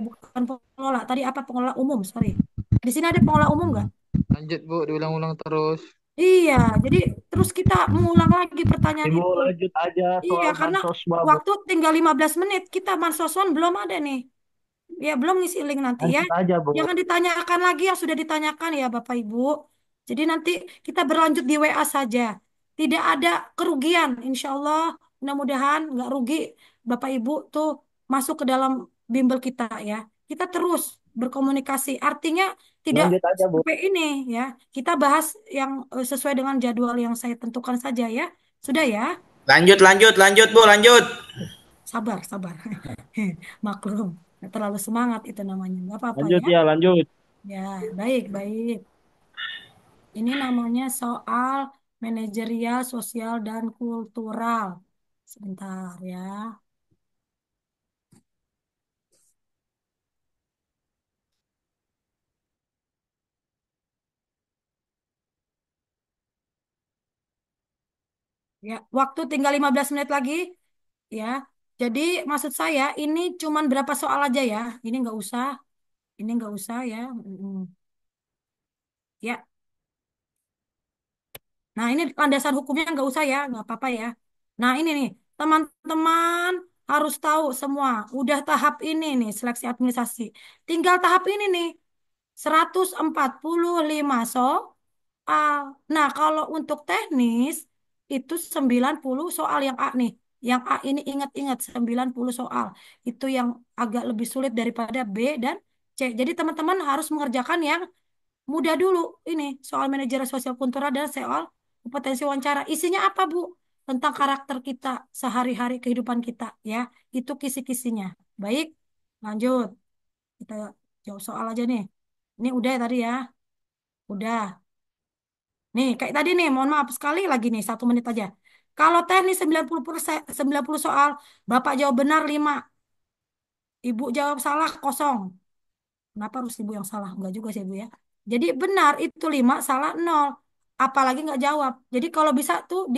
Bukan pengelola tadi apa pengelola umum sorry. Di sini ada pengelola umum nggak? Lanjut Bu, diulang-ulang terus. Iya, jadi terus kita mengulang lagi pertanyaan Ibu itu. lanjut aja Iya, soal karena Bansoswa, Bu. waktu tinggal 15 menit. Kita Mansoson belum ada nih. Ya, belum ngisi link nanti ya. Lanjut aja, Bu. Jangan ditanyakan lagi yang sudah ditanyakan ya Bapak Ibu. Jadi nanti kita berlanjut di WA saja. Tidak ada kerugian, insya Allah. Mudah-mudahan nggak rugi Bapak Ibu tuh masuk ke dalam bimbel kita ya. Kita terus berkomunikasi. Artinya tidak Lanjut aja, Bu. sampai ini ya. Kita bahas yang sesuai dengan jadwal yang saya tentukan saja ya. Sudah ya. Lanjut, lanjut, lanjut, Bu, lanjut. Sabar, sabar. Maklum, nggak terlalu semangat itu namanya. Nggak apa-apa Lanjut ya. ya, lanjut. Ya, baik, baik. Ini namanya soal manajerial, sosial, dan kultural. Sebentar ya. Ya, waktu tinggal 15 menit lagi ya. Jadi maksud saya ini cuman berapa soal aja ya. Ini nggak usah ya. Ya, nah ini landasan hukumnya nggak usah ya, nggak apa-apa ya. Nah ini nih, teman-teman harus tahu semua. Udah tahap ini nih, seleksi administrasi. Tinggal tahap ini nih, 145 soal. Nah kalau untuk teknis, itu 90 soal yang A nih. Yang A ini ingat-ingat 90 soal. Itu yang agak lebih sulit daripada B dan C. Jadi teman-teman harus mengerjakan yang mudah dulu ini soal manajer sosial kultural dan soal kompetensi wawancara. Isinya apa, Bu? Tentang karakter kita sehari-hari kehidupan kita ya. Itu kisi-kisinya. Baik, lanjut. Kita jawab soal aja nih. Ini udah ya tadi ya. Udah. Nih, kayak tadi nih, mohon maaf sekali lagi nih, 1 menit aja. Kalau teknis 90%, 90 soal, Bapak jawab benar 5, Ibu jawab salah kosong. Kenapa harus ibu yang salah? Enggak juga sih ibu ya. Jadi benar itu 5, salah 0. Apalagi nggak jawab. Jadi kalau bisa tuh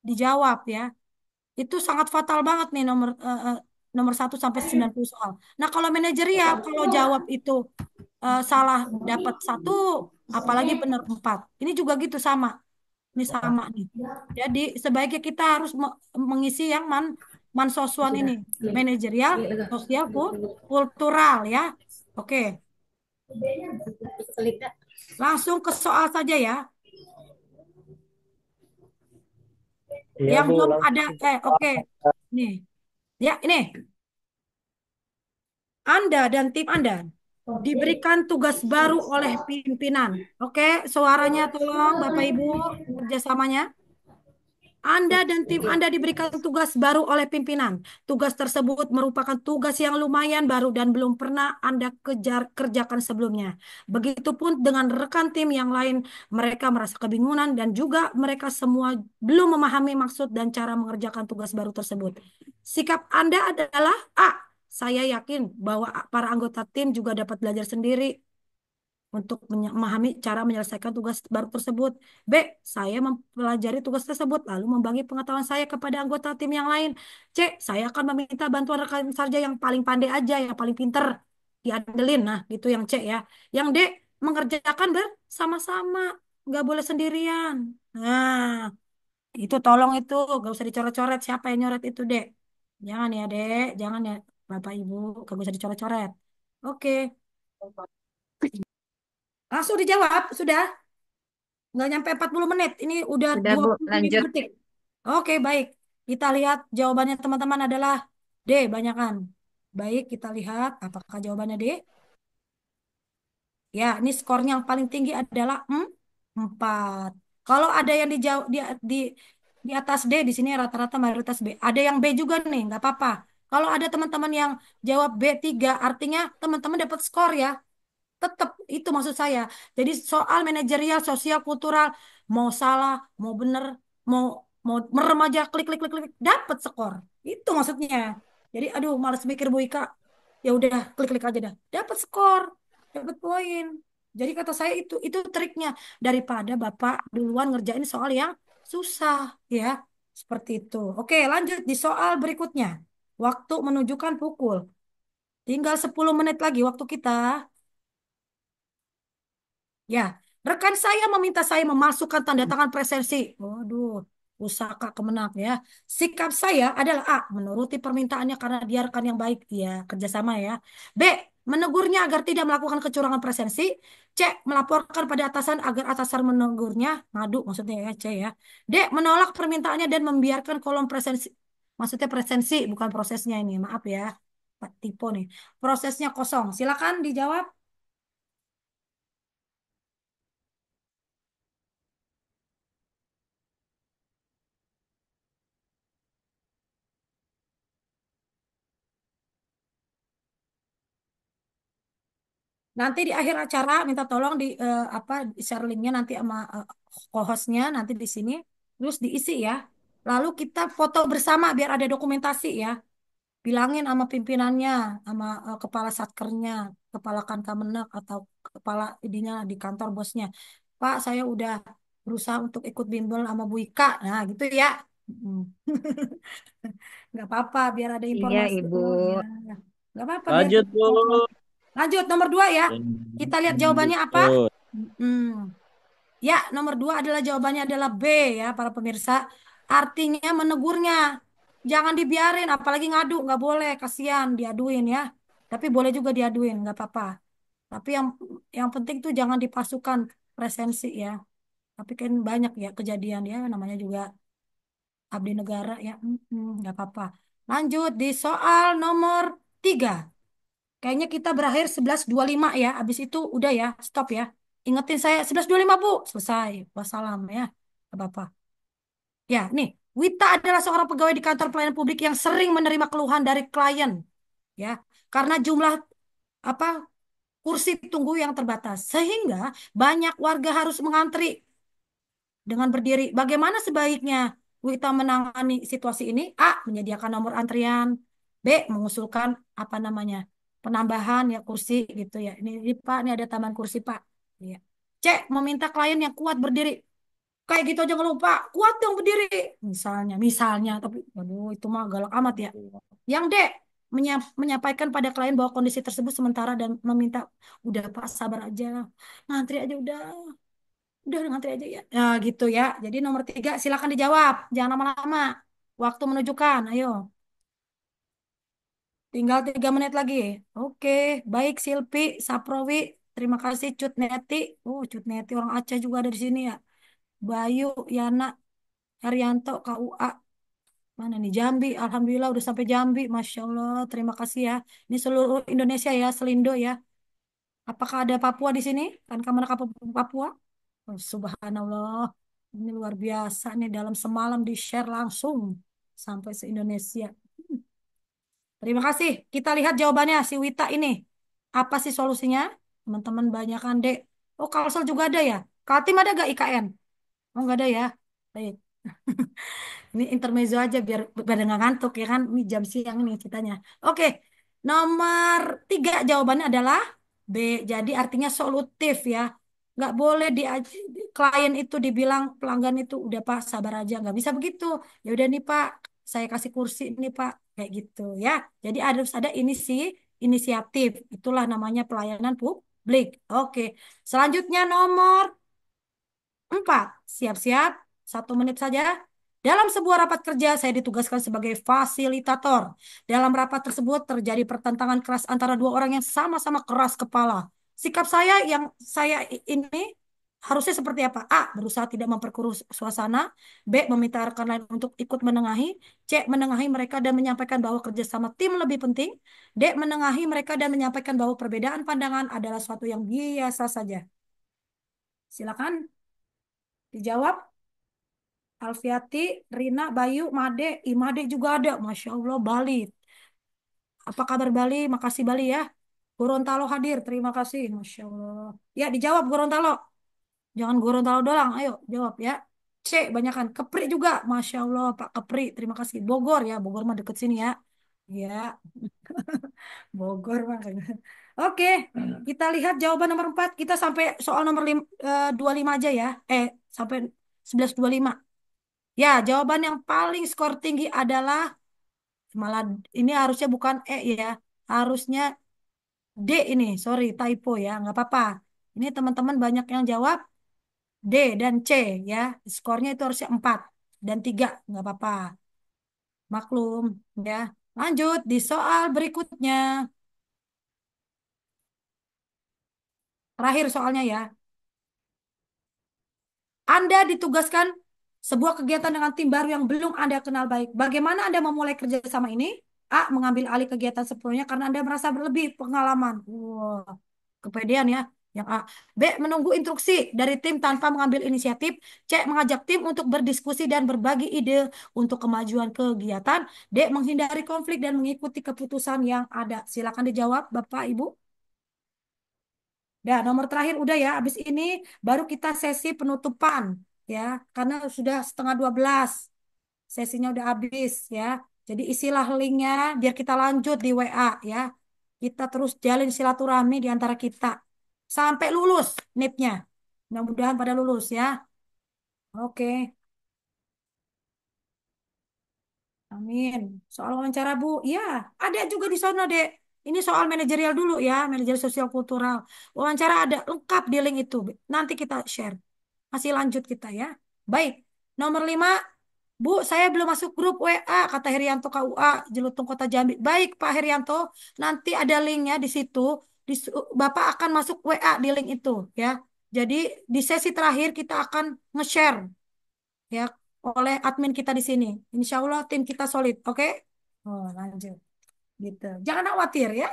dijawab ya. Itu sangat fatal banget nih nomor 1 sampai 90 soal. Nah kalau manajerial, kalau jawab itu salah dapat 1, apalagi benar 4. Ini juga gitu sama. Ini sama nih. Jadi sebaiknya kita harus mengisi yang mansosuan ini. Manajerial, sosial, kultural ya. Oke. Langsung ke soal saja ya. Iya Yang Bu, belum langsung ada, ke oke. Nih, ya ini. Anda dan tim Anda diberikan tugas baru oleh pimpinan. Oke, suaranya tolong Bapak Ibu kerjasamanya. Anda dan tim Anda diberikan tugas baru oleh pimpinan. Tugas tersebut merupakan tugas yang lumayan baru dan belum pernah Anda kerjakan sebelumnya. Begitupun dengan rekan tim yang lain, mereka merasa kebingungan dan juga mereka semua belum memahami maksud dan cara mengerjakan tugas baru tersebut. Sikap Anda adalah A. Saya yakin bahwa para anggota tim juga dapat belajar sendiri untuk memahami cara menyelesaikan tugas baru tersebut. B. Saya mempelajari tugas tersebut lalu membagi pengetahuan saya kepada anggota tim yang lain. C. Saya akan meminta bantuan rekan kerja yang paling pandai aja, yang paling pinter diandelin. Nah, gitu yang C ya. Yang D. Mengerjakan bersama-sama, nggak boleh sendirian. Nah, itu tolong itu, nggak usah dicoret-coret. Siapa yang nyoret itu, Dek? Jangan ya, Dek. Jangan ya, Bapak Ibu. Nggak usah dicoret-coret. Oke. Langsung dijawab, sudah. Nggak nyampe 40 menit. Ini udah Udah dua Bu, puluh tiga lanjut. detik. Oke, baik. Kita lihat jawabannya teman-teman adalah D, banyakan. Baik, kita lihat apakah jawabannya D. Ya, ini skornya yang paling tinggi adalah 4. Kalau ada yang dijawab di atas D, di sini rata-rata mayoritas B. Ada yang B juga nih, nggak apa-apa. Kalau ada teman-teman yang jawab B3, artinya teman-teman dapat skor ya. Tetap itu maksud saya. Jadi soal manajerial, sosial, kultural, mau salah, mau bener, mau mau merem aja, klik klik klik klik, dapat skor. Itu maksudnya. Jadi aduh, males mikir Bu Ika. Ya udah, klik klik aja dah. Dapat skor, dapat poin. Jadi kata saya itu triknya daripada Bapak duluan ngerjain soal yang susah ya. Seperti itu. Oke, lanjut di soal berikutnya. Waktu menunjukkan pukul. Tinggal 10 menit lagi waktu kita. Ya, rekan saya meminta saya memasukkan tanda tangan presensi. Waduh, pusaka kemenang ya. Sikap saya adalah A, menuruti permintaannya karena dia rekan yang baik. Ya, kerjasama ya. B, menegurnya agar tidak melakukan kecurangan presensi. C, melaporkan pada atasan agar atasan menegurnya. Ngadu maksudnya ya, C ya. D, menolak permintaannya dan membiarkan kolom presensi. Maksudnya presensi, bukan prosesnya ini. Maaf ya, Pak Tipo nih. Prosesnya kosong. Silakan dijawab. Nanti di akhir acara minta tolong di apa share linknya nanti sama co-hostnya nanti di sini, terus diisi ya. Lalu kita foto bersama biar ada dokumentasi ya. Bilangin sama pimpinannya, sama kepala satkernya, kepala Kankemenak atau kepala idinya di kantor bosnya. Pak, saya udah berusaha untuk ikut bimbel sama Bu Ika. Nah, gitu ya. Mm. Nggak apa-apa, biar ada Iya, informasi. Ibu. Oh ya, nggak apa-apa biar Lanjut, kita Bu. tahu. Lanjut nomor 2 ya. Kita lihat jawabannya apa. Lanjut. Hmm. Ya, nomor 2 adalah jawabannya adalah B ya, para pemirsa. Artinya menegurnya. Jangan dibiarin, apalagi ngadu, nggak boleh, kasihan diaduin ya. Tapi boleh juga diaduin, nggak apa-apa. Tapi yang penting tuh jangan dipasukan presensi ya. Tapi kan banyak ya kejadian ya, namanya juga abdi negara ya. Nggak apa-apa. Lanjut di soal nomor 3. Kayaknya kita berakhir 11.25 ya. Habis itu udah ya, stop ya. Ingetin saya 11.25 Bu. Selesai. Wassalam ya. Nggak apa-apa. Ya, nih. Wita adalah seorang pegawai di kantor pelayanan publik yang sering menerima keluhan dari klien. Ya, karena jumlah apa kursi tunggu yang terbatas. Sehingga banyak warga harus mengantri dengan berdiri. Bagaimana sebaiknya Wita menangani situasi ini? A. Menyediakan nomor antrian. B. Mengusulkan apa namanya? Penambahan ya kursi gitu ya. Ini Pak, ini ada tambahan kursi Pak. Ya. C. Meminta klien yang kuat berdiri. Kayak gitu aja nggak lupa. Kuat dong berdiri. Misalnya. Tapi aduh itu mah galak amat ya. Yang D. Menyampaikan pada klien bahwa kondisi tersebut sementara dan meminta udah Pak sabar aja. Ngantri aja udah ngantri aja ya. Nah, gitu ya. Jadi nomor 3 silakan dijawab. Jangan lama-lama. Waktu menunjukkan. Ayo. Tinggal 3 menit lagi. Oke. Baik Silpi, Saprowi. Terima kasih Cut Neti. Oh, Cut Neti orang Aceh juga ada di sini ya. Bayu, Yana, Haryanto, KUA. Mana nih Jambi? Alhamdulillah udah sampai Jambi. Masya Allah. Terima kasih ya. Ini seluruh Indonesia ya. Selindo ya. Apakah ada Papua di sini? Kan kamu anak Papua? Oh, subhanallah. Ini luar biasa nih dalam semalam di-share langsung sampai se-Indonesia. Terima kasih. Kita lihat jawabannya si Wita ini. Apa sih solusinya? Teman-teman banyak kan, Dek. Oh, Kalsel juga ada ya? Kaltim ada gak IKN? Oh, nggak ada ya? Baik. Ini intermezzo aja biar pada nggak ngantuk ya kan. Ini jam siang nih ceritanya. Oke. Nomor 3 jawabannya adalah B. Jadi artinya solutif ya. Nggak boleh klien itu dibilang pelanggan itu udah Pak sabar aja. Nggak bisa begitu. Ya udah nih Pak, saya kasih kursi nih Pak. Kayak gitu ya. Jadi harus ada inisiatif. Itulah namanya pelayanan publik. Oke. Selanjutnya nomor 4. Siap-siap. 1 menit saja. Dalam sebuah rapat kerja, saya ditugaskan sebagai fasilitator. Dalam rapat tersebut terjadi pertentangan keras antara dua orang yang sama-sama keras kepala. Sikap saya ini harusnya seperti apa? A. Berusaha tidak memperkeruh suasana. B. Meminta rekan lain untuk ikut menengahi. C. Menengahi mereka dan menyampaikan bahwa kerjasama tim lebih penting. D. Menengahi mereka dan menyampaikan bahwa perbedaan pandangan adalah suatu yang biasa saja. Silakan dijawab. Alfiati, Rina, Bayu, Made, Imade juga ada. Masya Allah, Bali. Apa kabar Bali? Makasih Bali ya. Gorontalo hadir, terima kasih. Masya Allah. Ya, dijawab Gorontalo. Jangan Gorontalo doang, ayo jawab ya. C, banyakan. Kepri juga. Masya Allah, Pak Kepri, terima kasih. Bogor ya, Bogor mah deket sini ya. Ya, Bogor mah. Oke, kita lihat jawaban nomor 4. Kita sampai soal nomor 25 aja ya. Sampai 11.25. Ya, jawaban yang paling skor tinggi adalah malah ini harusnya bukan ya, harusnya D ini. Sorry, typo ya, nggak apa-apa. Ini teman-teman banyak yang jawab D dan C ya. Skornya itu harusnya 4 dan 3, nggak apa-apa. Maklum ya. Lanjut di soal berikutnya. Terakhir soalnya ya. Anda ditugaskan sebuah kegiatan dengan tim baru yang belum Anda kenal baik. Bagaimana Anda memulai kerjasama ini? A. Mengambil alih kegiatan sepenuhnya karena Anda merasa berlebih pengalaman. Wah, kepedean ya. Yang A. B. Menunggu instruksi dari tim tanpa mengambil inisiatif. C. Mengajak tim untuk berdiskusi dan berbagi ide untuk kemajuan kegiatan. D. Menghindari konflik dan mengikuti keputusan yang ada. Silakan dijawab, Bapak, Ibu. Nah, nomor terakhir udah ya. Habis ini baru kita sesi penutupan ya. Karena sudah setengah 12. Sesinya udah habis ya. Jadi isilah linknya biar kita lanjut di WA ya. Kita terus jalin silaturahmi di antara kita. Sampai lulus NIP-nya. Mudah-mudahan pada lulus ya. Oke, amin. Soal wawancara Bu, ya ada juga di sana Dek. Ini soal manajerial dulu ya, manajerial sosial kultural. Wawancara ada lengkap di link itu. Nanti kita share. Masih lanjut kita ya. Baik, nomor 5, Bu, saya belum masuk grup WA, kata Herianto KUA, Jelutung Kota Jambi. Baik, Pak Herianto, nanti ada linknya di situ. Bapak akan masuk WA di link itu ya. Jadi di sesi terakhir kita akan nge-share ya oleh admin kita di sini. Insya Allah tim kita solid, oke? Oh, lanjut. Gitu. Jangan khawatir ya.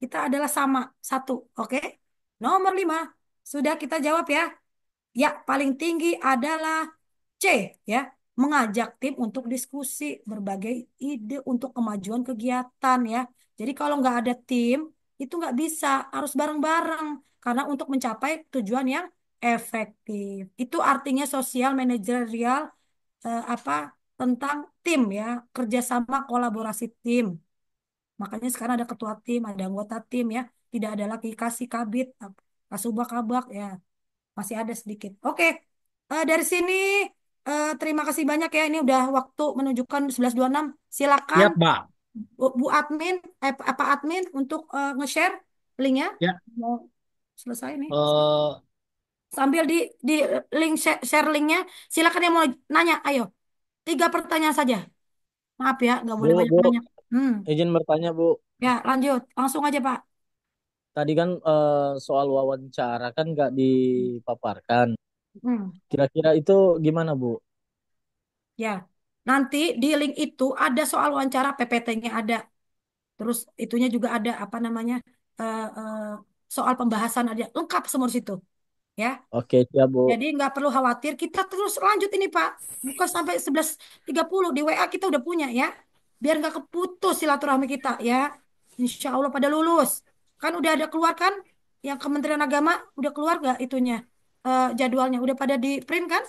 Kita adalah sama satu, oke? Nomor 5, sudah kita jawab ya. Ya, paling tinggi adalah C ya, mengajak tim untuk diskusi berbagai ide untuk kemajuan kegiatan ya. Jadi kalau nggak ada tim itu nggak bisa, harus bareng-bareng karena untuk mencapai tujuan yang efektif. Itu artinya sosial manajerial apa tentang tim ya, kerjasama kolaborasi tim. Makanya sekarang ada ketua tim, ada anggota tim ya, tidak ada lagi kasih kabit, kasubag kabak ya, masih ada sedikit. Oke, dari sini terima kasih banyak ya. Ini udah waktu menunjukkan 11.26. Silakan Ya, Pak. Bu Admin, Pak Admin untuk nge-share linknya. Ya. Mau selesai nih. Eh, Sambil di link share linknya. Silakan yang mau nanya, ayo. 3 pertanyaan saja. Maaf ya, nggak boleh Bu, banyak-banyak. izin bertanya, Bu. Ya, lanjut. Langsung aja, Pak. Tadi kan soal wawancara kan nggak dipaparkan. Hmm. Kira-kira itu gimana, Bu? Ya, nanti di link itu ada soal wawancara PPT-nya ada. Terus itunya juga ada apa namanya soal pembahasan ada lengkap semua di situ, ya. Oke, siap, Bu. Jadi nggak perlu khawatir. Kita terus lanjut ini Pak. Bukan sampai 11.30 di WA kita udah punya ya. Biar nggak keputus silaturahmi kita ya. Insya Allah pada lulus. Kan udah ada keluar kan? Yang Kementerian Agama udah keluar nggak itunya jadwalnya? Udah pada di print kan?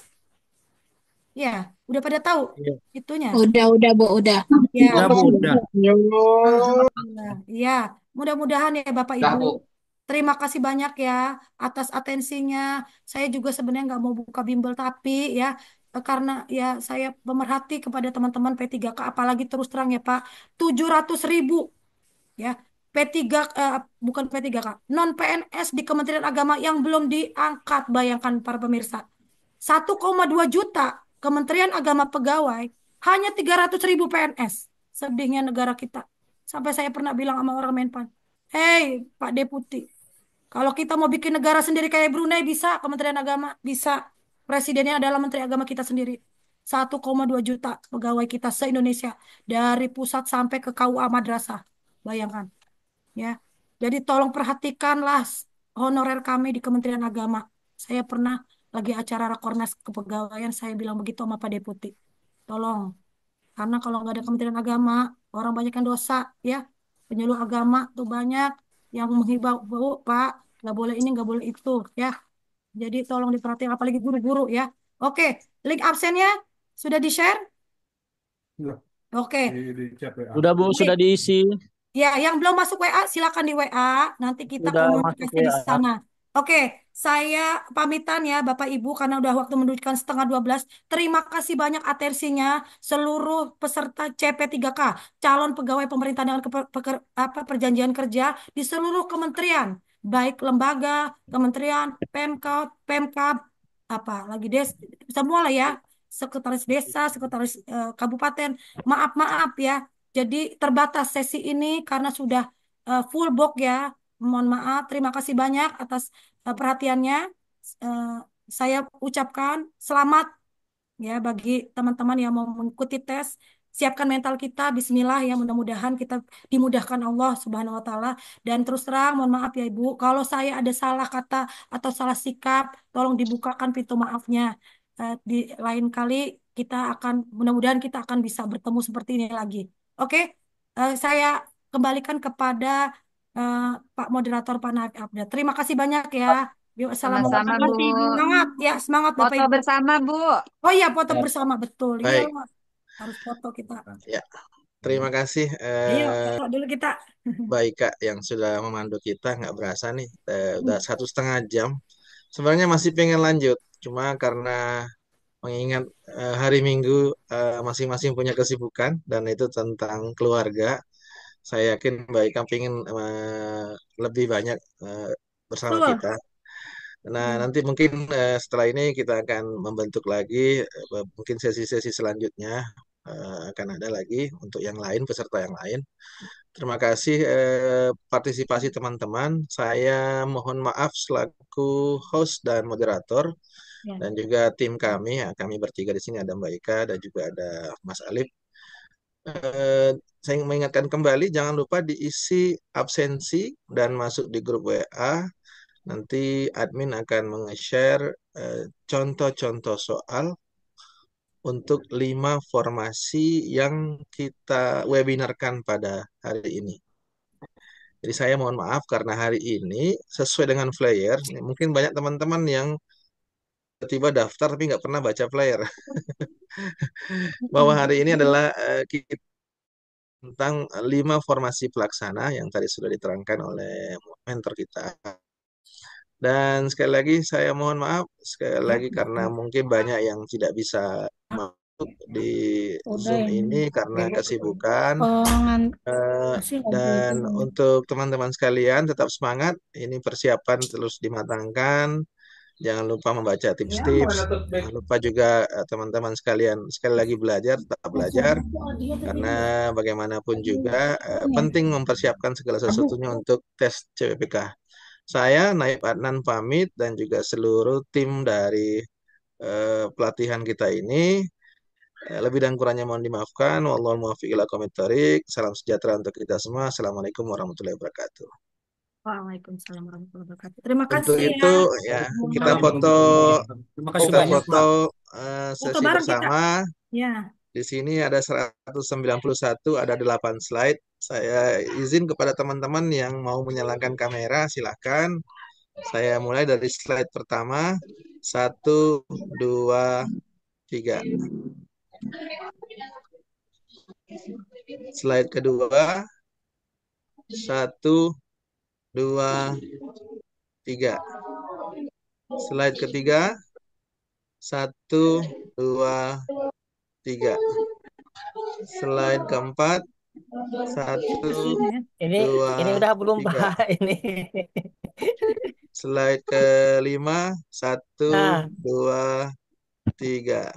Ya, udah pada tahu Iya. itunya. Udah, Bu, udah. Ya. Udah, Bu, udah. Alhamdulillah. Iya, mudah-mudahan ya Bapak Dah, Ibu. Bu. Terima kasih banyak ya atas atensinya. Saya juga sebenarnya nggak mau buka bimbel tapi ya karena ya saya pemerhati kepada teman-teman P3K apalagi terus terang ya Pak 700.000 ya P3 bukan P3K non PNS di Kementerian Agama yang belum diangkat, bayangkan para pemirsa 1,2 juta Kementerian Agama pegawai hanya 300.000 PNS. Sedihnya negara kita. Sampai saya pernah bilang sama orang Menpan, hei Pak Deputi, kalau kita mau bikin negara sendiri kayak Brunei bisa, Kementerian Agama bisa. Presidennya adalah Menteri Agama kita sendiri. 1,2 juta pegawai kita se-Indonesia dari pusat sampai ke KUA madrasah. Bayangkan, ya. Jadi tolong perhatikanlah honorer kami di Kementerian Agama. Saya pernah lagi acara Rakornas kepegawaian saya bilang begitu sama Pak Deputi. Tolong, karena kalau nggak ada Kementerian Agama, orang banyak yang dosa, ya. Penyuluh agama tuh banyak yang menghibau, Pak, nggak boleh ini, nggak boleh itu, ya. Jadi tolong diperhatikan, apalagi guru-guru, ya. Oke, link absennya sudah di-share? Oke. Udah, Bu, Baik. sudah diisi. Ya, yang belum masuk WA, silakan di WA. Nanti kita Udah masuk komunikasi di WA. sana. Oke, saya pamitan ya Bapak Ibu karena udah waktu menunjukkan 11:30. Terima kasih banyak atensinya seluruh peserta CP3K, calon pegawai pemerintah dengan perjanjian kerja di seluruh kementerian, baik lembaga, kementerian, Pemkot, Pemkab, apa lagi semua lah ya, sekretaris desa, sekretaris kabupaten. Maaf ya. Jadi terbatas sesi ini karena sudah full box ya. Mohon maaf. Terima kasih banyak atas perhatiannya. Eh, saya ucapkan selamat ya bagi teman-teman yang mau mengikuti tes. Siapkan mental kita. Bismillah ya. Mudah-mudahan kita dimudahkan Allah Subhanahu Wa Taala. Dan terus terang, mohon maaf ya Ibu. Kalau saya ada salah kata atau salah sikap, tolong dibukakan pintu maafnya. Di lain kali kita akan mudah-mudahan kita akan bisa bertemu seperti ini lagi. Oke, saya kembalikan kepada eh, Pak Moderator Pak Nafi Abda. Terima kasih banyak ya. Yuk, Sama-sama, assalamualaikum. Bu. Semangat ya, semangat Bapak Foto Ibu. bersama, Bu. Oh iya, foto Ya. bersama betul. Baik. Iyalah, harus foto kita. Ya, terima kasih Ayo, foto dulu kita. baik Kak yang sudah memandu kita. Nggak berasa nih, udah 1,5 jam. Sebenarnya masih pengen lanjut, cuma karena mengingat hari Minggu masing-masing punya kesibukan dan itu tentang keluarga. Saya yakin Mbak Ika ingin lebih banyak bersama Betul. kita. Nah, Ya. nanti mungkin setelah ini kita akan membentuk lagi, mungkin sesi-sesi selanjutnya akan ada lagi untuk yang lain, peserta yang lain. Terima kasih partisipasi teman-teman. Saya mohon maaf selaku host dan moderator Ya. dan juga tim kami. Ya, kami bertiga di sini ada Mbak Ika dan juga ada Mas Alif. Saya ingin mengingatkan kembali, jangan lupa diisi absensi dan masuk di grup WA. Nanti admin akan meng-share contoh-contoh soal untuk 5 formasi yang kita webinarkan pada hari ini. Jadi saya mohon maaf karena hari ini sesuai dengan flyer, mungkin banyak teman-teman yang tiba daftar tapi nggak pernah baca flyer. Bahwa hari ini adalah kita tentang 5 formasi pelaksana yang tadi sudah diterangkan oleh mentor kita. Dan sekali lagi saya mohon maaf sekali lagi karena mungkin banyak yang tidak bisa masuk di Zoom ini karena kesibukan. Dan untuk teman-teman sekalian tetap semangat. Ini persiapan terus dimatangkan. Jangan lupa membaca tips-tips. Jangan lupa juga teman-teman sekalian sekali lagi belajar, tetap belajar. Karena bagaimanapun juga penting mempersiapkan segala sesuatunya untuk tes CPPK. Saya Naib Adnan pamit dan juga seluruh tim dari pelatihan kita ini. Lebih dan kurangnya mohon dimaafkan. Wallahul muwaffiq ila aqwamit thoriq. Salam sejahtera untuk kita semua. Assalamualaikum warahmatullahi wabarakatuh. Waalaikumsalam warahmatullahi wabarakatuh. Terima Untuk kasih itu ya. kita foto Terima kasih banyak, Pak. Foto sesi bareng kita. bersama. Ya. Di sini ada 191, ada 8 slide. Saya izin kepada teman-teman yang mau menyalakan kamera, silakan. Saya mulai dari slide pertama. 1, 2, 3. Slide kedua. 1, 2, 3. Slide ketiga. 1, 2, 3. Slide keempat. 1, Ini 2, udah belum 3. Pak ini. Slide kelima. 1, Nah. 2, 3.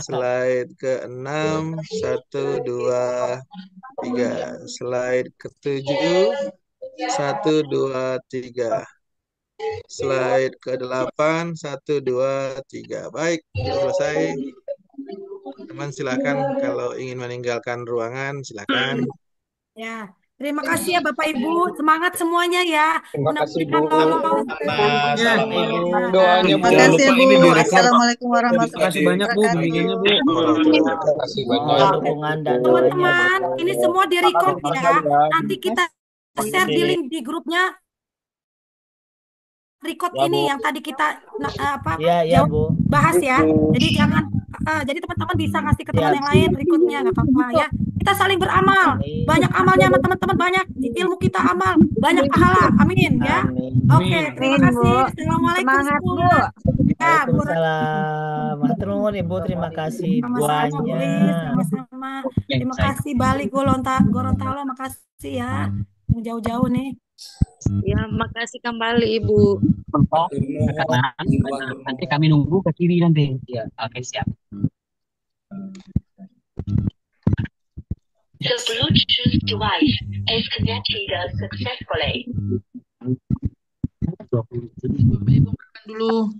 Slide keenam. 1, 2, 3. Slide ketujuh. 1, 2, 3. Slide ke-8. 1, 2, 3. Baik, sudah selesai. Teman silakan kalau ingin meninggalkan ruangan silakan. Ya, terima kasih ya Bapak Ibu. Semangat semuanya ya. Terima kasih Bu. Mudah-mudahan lolos. Ya, Terima doanya Bu. kasih Jangan lupa Bu. ini direkam. Assalamualaikum Terima warahmatullahi kasih banyak, Bu, bimbingannya, Bu. Terima kasih banyak. Dukungan dan doanya, Teman-teman, Bu. ini semua di-record ya. Nanti kita share di Oke. link di grupnya. Record Ya, ini Bu. yang tadi kita Iya, Bu. bahas ya. Jadi jangan jadi teman-teman bisa ngasih ke teman yang lain rekodnya, nggak apa-apa ya. Kita saling beramal. Banyak amalnya sama teman-teman, banyak ilmu kita amal, banyak pahala. Amin ya. Oke, terima kasih. Assalamualaikum. Semangat, Bu. Ya, Bu. Waalaikumsalam. Matur nuwun Ibu, terima kasih Sama-sama, Bu doanya. Is, sama-sama. Terima kasih Bali Gorontalo, makasih ya. Yang jauh-jauh nih. Ya, makasih kembali Ibu. Nanti kami nunggu ke kiri nanti. Ya, oke siap. The Bluetooth device is connected successfully. Dulu.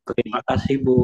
Terima kasih Bu.